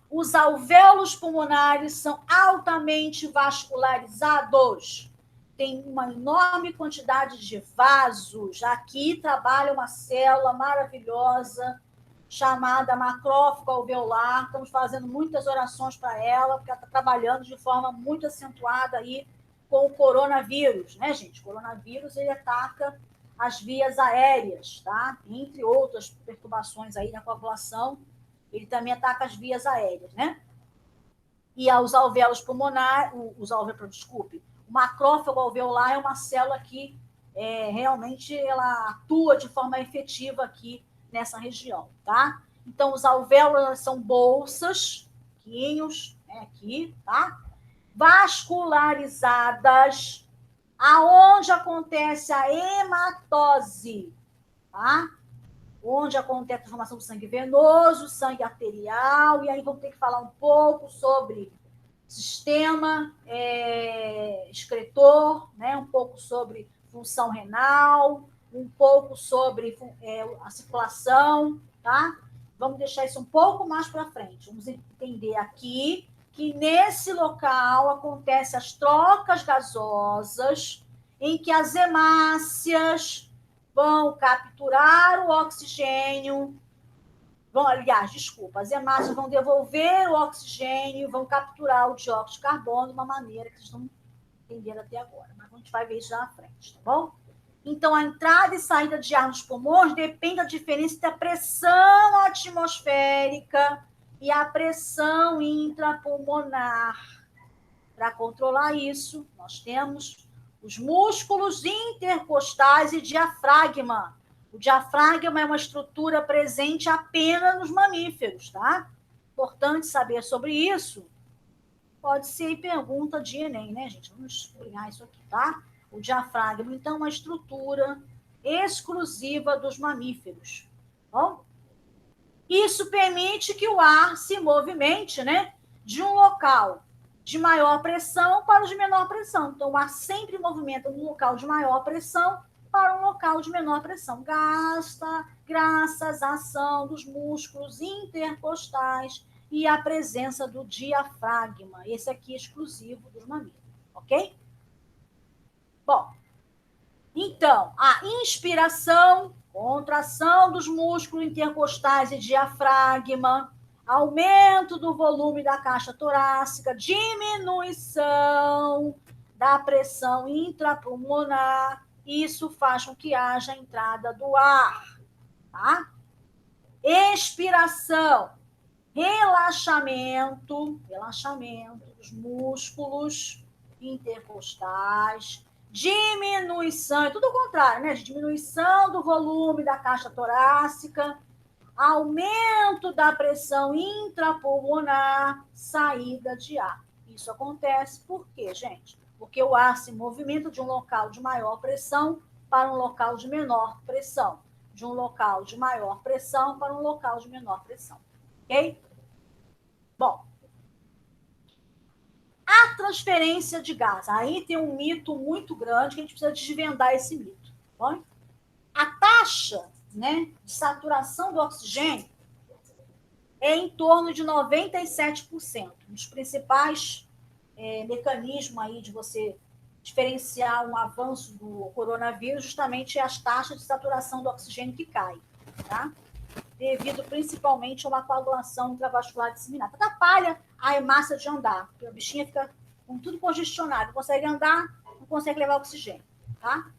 Os alvéolos pulmonares são altamente vascularizados. Tem uma enorme quantidade de vasos. Aqui trabalha uma célula maravilhosa chamada macrófago alveolar. Estamos fazendo muitas orações para ela, porque ela está trabalhando de forma muito acentuada aí com o coronavírus, né, gente? O coronavírus, ele ataca as vias aéreas, tá? Entre outras perturbações aí na população, ele também ataca as vias aéreas, né? E os alvéolos pulmonares, o macrófago alveolar é uma célula que realmente ela atua de forma efetiva aqui nessa região, tá? Então, os alvéolos são bolsas, aqui, tá? Vascularizadas, aonde acontece a hematose, tá? Onde acontece a formação do sangue venoso, sangue arterial, e aí vamos ter que falar um pouco sobre sistema excretor, né? Um pouco sobre função renal, um pouco sobre a circulação, tá? Vamos deixar isso um pouco mais para frente. Vamos entender aqui que nesse local acontecem as trocas gasosas, em que as hemácias vão capturar o oxigênio, as hemácias vão devolver o oxigênio, vão capturar o dióxido de carbono de uma maneira que vocês não entenderam até agora, mas a gente vai ver isso lá na frente, tá bom? Então, a entrada e saída de ar nos pulmões depende da diferença entre a pressão atmosférica e a pressão intrapulmonar. Para controlar isso, nós temos os músculos intercostais e diafragma. O diafragma é uma estrutura presente apenas nos mamíferos, tá? Importante saber sobre isso. Pode ser pergunta de Enem, né, gente? Vamos sublinhar isso aqui, tá? O diafragma, então, é uma estrutura exclusiva dos mamíferos. Bom? Isso permite que o ar se movimente, né, de um local de maior pressão para o de menor pressão. Então, o ar sempre movimenta no local de maior pressão para um local de menor pressão. Graças à ação dos músculos intercostais e à presença do diafragma. Esse aqui é exclusivo dos mamíferos, ok? Bom, então, a inspiração, contração dos músculos intercostais e diafragma, aumento do volume da caixa torácica, diminuição da pressão intrapulmonar, isso faz com que haja entrada do ar, tá? Expiração, relaxamento dos músculos intercostais, diminuição, é tudo o contrário, né? Diminuição do volume da caixa torácica, aumento da pressão intrapulmonar, saída de ar. Isso acontece por quê, gente? Porque o ar se movimenta de um local de maior pressão para um local de menor pressão, de um local de maior pressão para um local de menor pressão, ok? Bom, a transferência de gás. Aí tem um mito muito grande que a gente precisa desvendar esse mito. Tá bom? A taxa, né, de saturação do oxigênio é em torno de 97%. Um dos principais mecanismos aí de você diferenciar um avanço do coronavírus justamente é as taxas de saturação do oxigênio que caem, tá? Devido principalmente a uma coagulação intravascular disseminada. Atrapalha a hemácia de andar, porque a bichinha fica com tudo congestionado, não consegue andar, não consegue levar oxigênio, tá?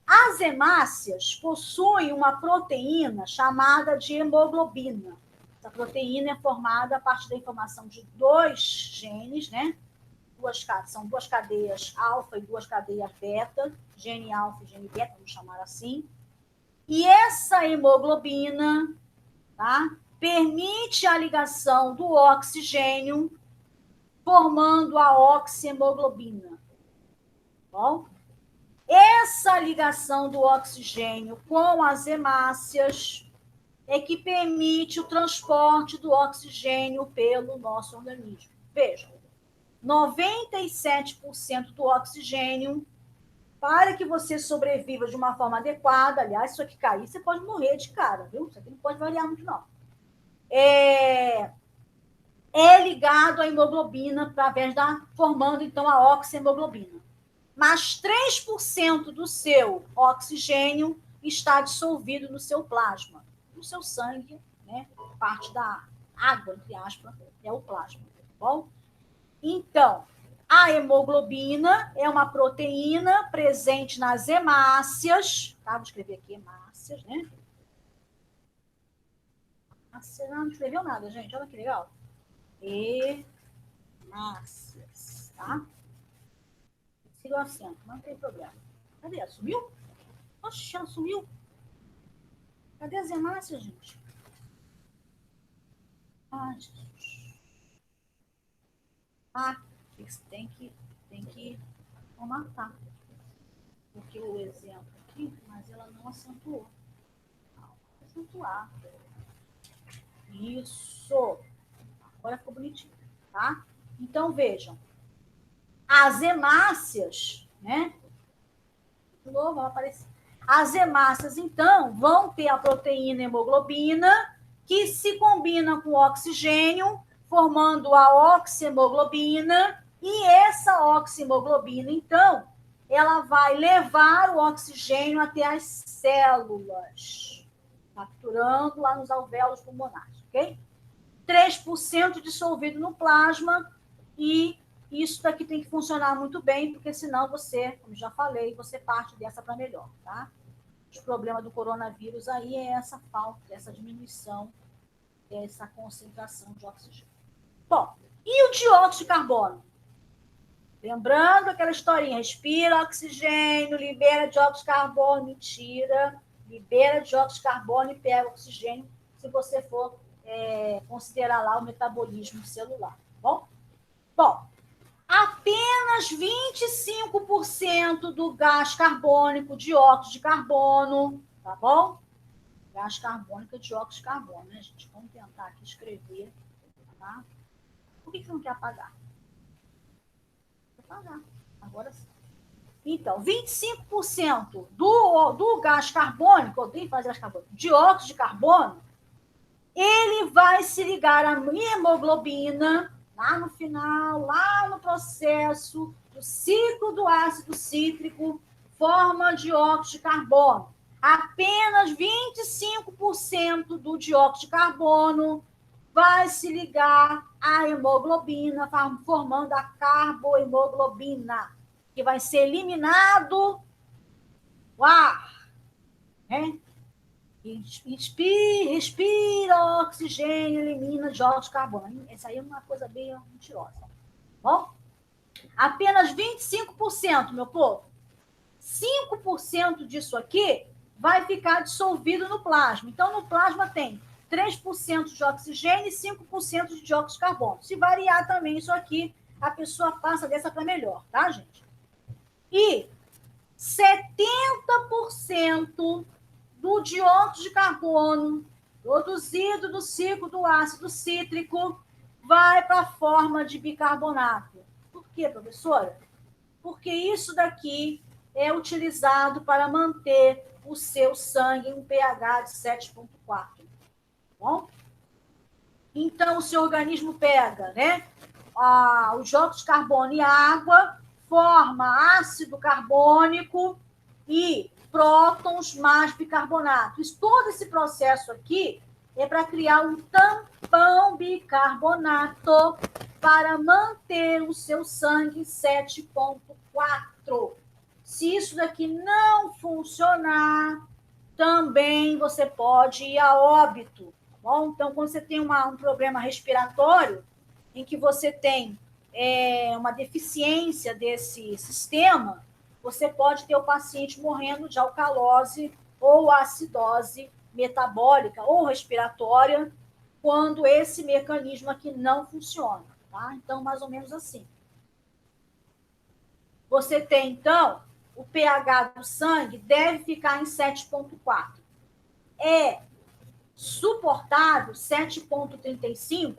As hemácias possuem uma proteína chamada de hemoglobina. Essa proteína é formada a partir da informação de 2 genes, né? São 2 cadeias alfa e 2 cadeias beta, gene alfa e gene beta, vamos chamar assim. E essa hemoglobina, tá, permite a ligação do oxigênio, formando a oxihemoglobina. Bom? Essa ligação do oxigênio com as hemácias é que permite o transporte do oxigênio pelo nosso organismo. Vejam, 97% do oxigênio, para que você sobreviva de uma forma adequada, aliás, isso aqui cair, você pode morrer de cara, viu? Isso aqui não pode variar muito, não. É ligado à hemoglobina, formando, então, a oxihemoglobina. Mas 3% do seu oxigênio está dissolvido no seu plasma, no seu sangue, né? Parte da água, entre aspas, é o plasma, tá bom? Então, a hemoglobina é uma proteína presente nas hemácias, tá? Vou escrever aqui hemácias, né? Você não escreveu nada, gente, olha que legal. Hemácias, tá? Siga o acento, não tem problema. Cadê? Ela sumiu? Oxe, ela sumiu. Cadê as hemácias, gente? Ah, Jesus. Ah, tem que formatar. Porque o exemplo aqui, mas ela não acentuou. Não, acentuar. Isso. Agora ficou bonitinho, tá? Então, vejam. As hemácias, né? De novo, vai aparecer. As hemácias, então, vão ter a proteína hemoglobina, que se combina com o oxigênio, formando a oxihemoglobina, e essa oxihemoglobina, então, ela vai levar o oxigênio até as células, capturando lá nos alvéolos pulmonares, ok? 3% dissolvido no plasma, e isso daqui tem que funcionar muito bem, porque senão você, como já falei, você parte dessa para melhor, tá? O problema do coronavírus aí é essa falta, essa diminuição, essa concentração de oxigênio. Bom, e o dióxido de carbono? Lembrando aquela historinha, respira oxigênio, libera dióxido de carbono, mentira, libera dióxido de carbono e pega oxigênio, se você for considerar lá o metabolismo celular, tá bom? Bom, apenas 25% do gás carbônico, dióxido de carbono, tá bom? Gás carbônico é dióxido de carbono, né, gente? Vamos tentar aqui escrever, tá? Por que você não quer apagar? Vou apagar, agora sim. Então, 25% do gás carbônico, eu tenho que fazer gás carbônico, dióxido de carbono, ele vai se ligar à hemoglobina, lá no final, lá no processo do ciclo do ácido cítrico, forma dióxido de carbono. Apenas 25% do dióxido de carbono vai se ligar à hemoglobina, formando a carbohemoglobina, que vai ser eliminado o ar, né? Respira oxigênio, elimina dióxido de carbono. Essa aí é uma coisa bem mentirosa. Bom? Apenas 25%, meu povo. 5% disso aqui vai ficar dissolvido no plasma. Então, no plasma tem 3% de oxigênio e 5% de dióxido de carbono. Se variar também isso aqui, a pessoa passa dessa para melhor, tá, gente? E 70% do dióxido de carbono produzido do ciclo do ácido cítrico vai para a forma de bicarbonato. Por quê, professora? Porque isso daqui é utilizado para manter o seu sangue em um pH de 7,4. Bom? Então, o seu organismo pega, né, o dióxido de carbono e a água, forma ácido carbônico e prótons mais bicarbonato. Todo esse processo aqui é para criar um tampão bicarbonato para manter o seu sangue em 7,4. Se isso daqui não funcionar, também você pode ir a óbito. Bom, então, quando você tem um problema respiratório, em que você tem uma deficiência desse sistema, você pode ter o paciente morrendo de alcalose ou acidose metabólica ou respiratória, quando esse mecanismo aqui não funciona, tá? Então, mais ou menos assim. Você tem, então, o pH do sangue deve ficar em 7,4. É suportável 7,35,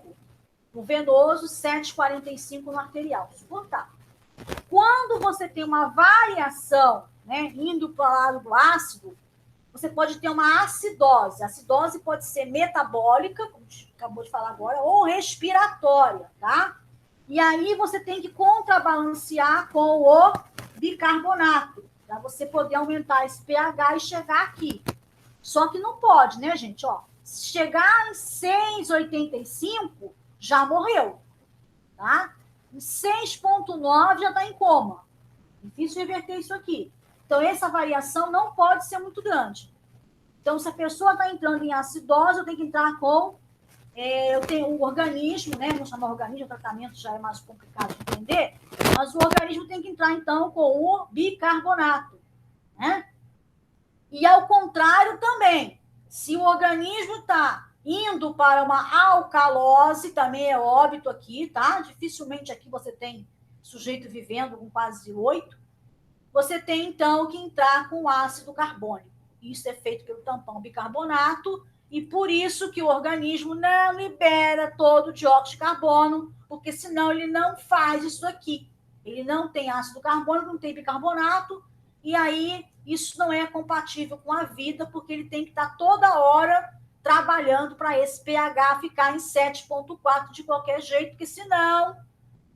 no venoso 7,45 no arterial, suportável. Quando você tem uma variação, né, indo para o lado do ácido, você pode ter uma acidose. A acidose pode ser metabólica, como a gente acabou de falar agora, ou respiratória, tá? E aí você tem que contrabalancear com o bicarbonato, para você poder aumentar esse pH e chegar aqui. Só que não pode, né, gente? Ó, se chegar em 6,85, já morreu, tá? Em 6,9 já está em coma. Difícil reverter isso aqui. Então, essa variação não pode ser muito grande. Então, se a pessoa está entrando em acidose, eu tenho que entrar com... eu tenho um organismo, né? Vamos chamar organismo, o tratamento já é mais complicado de entender, mas o organismo tem que entrar, então, com o bicarbonato, né? E, ao contrário, também, se o organismo está indo para uma alcalose, também é óbito aqui, tá? Dificilmente aqui você tem sujeito vivendo com quase 8, você tem, então, que entrar com ácido carbônico. Isso é feito pelo tampão bicarbonato, e por isso que o organismo não libera todo o dióxido de carbono, porque senão ele não faz isso aqui. Ele não tem ácido carbônico, não tem bicarbonato, e aí isso não é compatível com a vida, porque ele tem que estar toda hora trabalhando para esse pH ficar em 7,4 de qualquer jeito, porque senão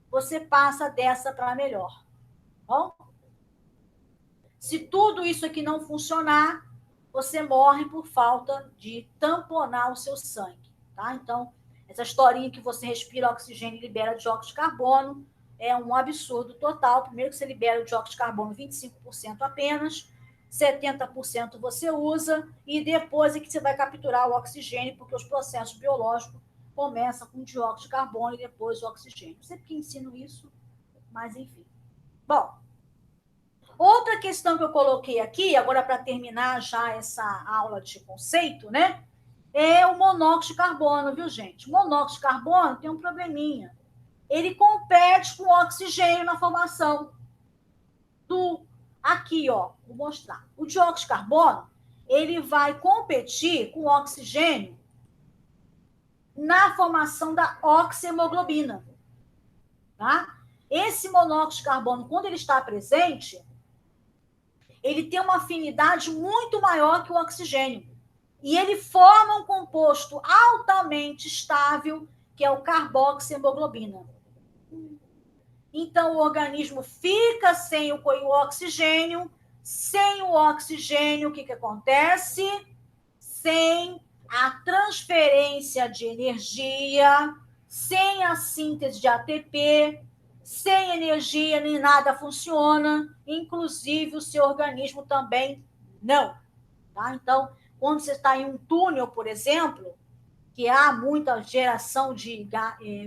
você passa dessa para melhor. Bom? Se tudo isso aqui não funcionar, você morre por falta de tamponar o seu sangue, tá? Então, essa historinha que você respira oxigênio e libera dióxido de carbono é um absurdo total. Primeiro que você libera o dióxido de carbono 25% apenas, 70% você usa, e depois é que você vai capturar o oxigênio, porque os processos biológicos começam com dióxido de carbono e depois o oxigênio. Não sei porque ensino isso, mas enfim. Bom, outra questão que eu coloquei aqui, agora para terminar já essa aula de conceito, né? É o monóxido de carbono, viu, gente? O monóxido de carbono tem um probleminha. Ele compete com o oxigênio na formação do... Aqui, ó, vou mostrar. O dióxido de carbono, ele vai competir com o oxigênio na formação da oxihemoglobina, tá? Esse monóxido de carbono, quando ele está presente, ele tem uma afinidade muito maior que o oxigênio. E ele forma um composto altamente estável, que é o carboxihemoglobina. Então, o organismo fica sem o oxigênio. Sem o oxigênio, o que acontece? Sem a transferência de energia, sem a síntese de ATP, sem energia nem nada funciona, inclusive o seu organismo também não. Tá? Então, quando você está em um túnel, por exemplo, que há muita geração de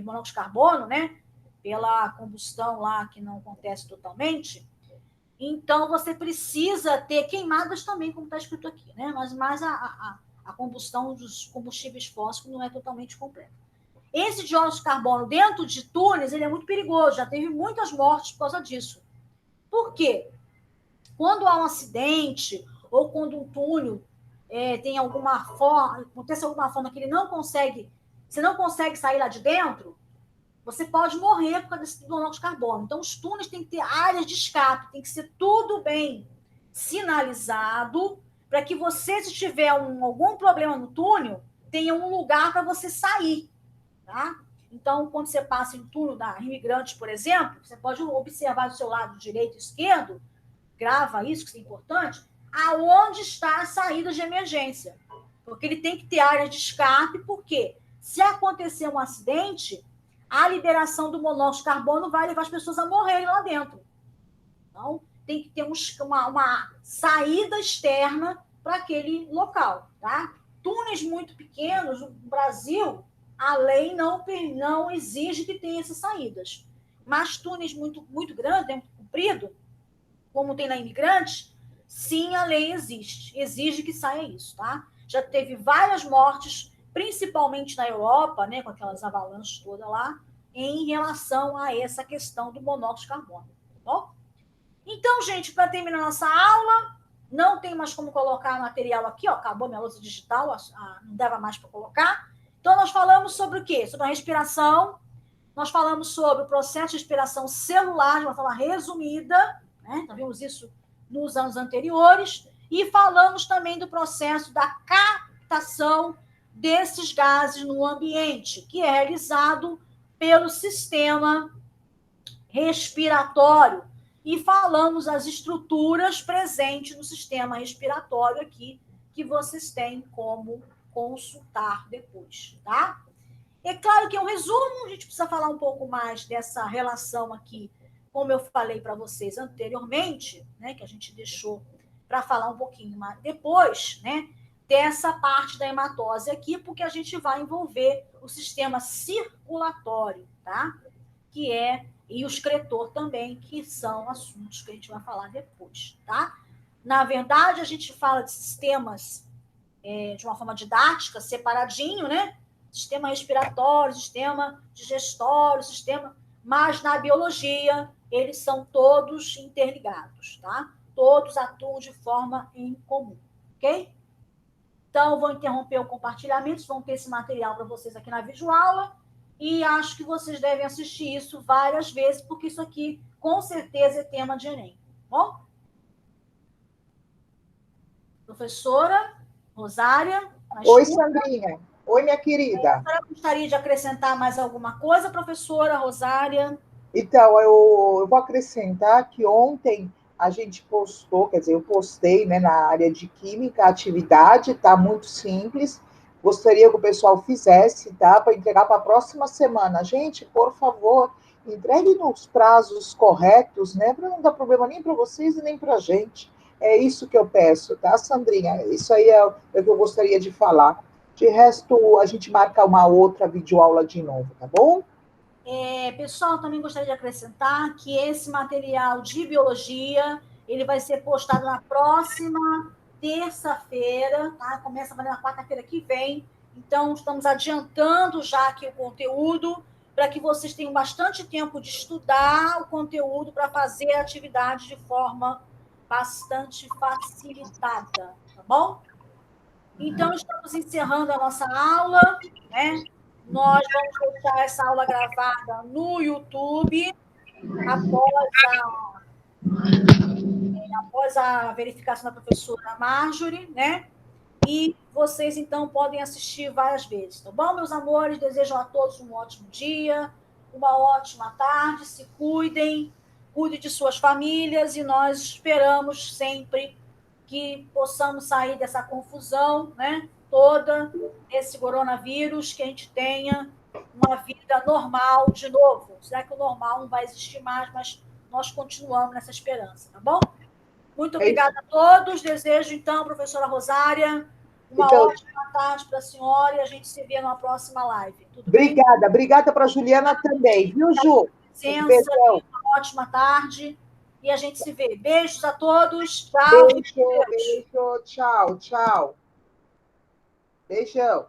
monóxido de carbono, né? Pela combustão lá que não acontece totalmente, então você precisa ter queimadas também, como está escrito aqui, né? Mas mais a combustão dos combustíveis fósseis não é totalmente completa. Esse dióxido de carbono dentro de túneis, ele é muito perigoso, já teve muitas mortes por causa disso. Por quê? Quando há um acidente ou quando um túnel tem alguma forma, acontece alguma forma que ele não consegue, você não consegue sair lá de dentro, você pode morrer por causa desse monóxido de carbono. Então, os túneis têm que ter áreas de escape, tem que ser tudo bem sinalizado, para que você, se tiver algum problema no túnel, tenha um lugar para você sair. Tá? Então, quando você passa em túnel da Imigrantes, por exemplo, você pode observar do seu lado direito e esquerdo, grava isso, que é importante, aonde está a saída de emergência. Porque ele tem que ter área de escape, porque se acontecer um acidente, a liberação do monóxido de carbono vai levar as pessoas a morrerem lá dentro. Então, tem que ter uma saída externa para aquele local. Tá? Túneis muito pequenos, no Brasil, a lei não exige que tenha essas saídas. Mas túneis muito, muito grandes, muito compridos, como tem na Imigrantes, sim, a lei exige que saia isso, tá? Já teve várias mortes, principalmente na Europa, né, com aquelas avalanches todas lá, em relação a essa questão do monóxido de carbono, tá bom? Então, gente, para terminar nossa aula, não tem mais como colocar material aqui, ó, acabou minha lousa digital, não dava mais para colocar. Então, nós falamos sobre o quê? Sobre a respiração, nós falamos sobre o processo de respiração celular, de uma forma resumida, né? Nós vimos isso nos anos anteriores, e falamos também do processo da captação desses gases no ambiente, que é realizado pelo sistema respiratório, e falamos as estruturas presentes no sistema respiratório aqui, que vocês têm como consultar depois, tá? É claro que é um resumo, a gente precisa falar um pouco mais dessa relação aqui, como eu falei para vocês anteriormente, né, que a gente deixou para falar um pouquinho mais depois, né, dessa parte da hematose aqui, porque a gente vai envolver o sistema circulatório, tá? Que é, e o excretor também, que são assuntos que a gente vai falar depois, tá? Na verdade, a gente fala de sistemas de uma forma didática, separadinho, né? Sistema respiratório, sistema digestório, sistema... Mas na biologia, eles são todos interligados, tá? Todos atuam de forma em comum, ok? Então, eu vou interromper o compartilhamento, vocês vão ter esse material para vocês aqui na videoaula, e acho que vocês devem assistir isso várias vezes, porque isso aqui, com certeza, é tema de Enem, bom? Professora Rosária? Oi, Sandrinha. Oi, minha querida. A senhora gostaria de acrescentar mais alguma coisa, professora Rosária? Então, eu vou acrescentar que ontem a gente postou, quer dizer, eu postei, né, na área de química, a atividade, tá muito simples. Gostaria que o pessoal fizesse, tá? Para entregar para a próxima semana. Gente, por favor, entregue nos prazos corretos, né? Para não dar problema nem para vocês e nem para a gente. É isso que eu peço, tá, Sandrinha? Isso aí é o que eu gostaria de falar. De resto, a gente marca uma outra videoaula de novo, tá bom? Pessoal, também gostaria de acrescentar que esse material de biologia, ele vai ser postado na próxima terça-feira, tá? Começa na quarta-feira que vem. Então, estamos adiantando já aqui o conteúdo para que vocês tenham bastante tempo de estudar o conteúdo para fazer a atividade de forma bastante facilitada, tá bom? Então, estamos encerrando a nossa aula, né? Nós vamos deixar essa aula gravada no YouTube após a verificação da professora Marjorie, né? E vocês, então, podem assistir várias vezes, tá bom, meus amores? Desejo a todos um ótimo dia, uma ótima tarde, se cuidem, cuide de suas famílias e nós esperamos sempre que possamos sair dessa confusão, né? Toda, esse coronavírus, que a gente tenha uma vida normal de novo. Será que o normal não vai existir mais, mas nós continuamos nessa esperança, tá bom? Muito obrigada a todos. Desejo, então, professora Rosária, uma ótima tarde para a senhora e a gente se vê numa próxima live. Tudo obrigada, bem? Obrigada para a Juliana também, viu, Ju? Licença, uma ótima tarde e a gente se vê. Beijos a todos. Tchau. Beijo, tchau, tchau. Beijão.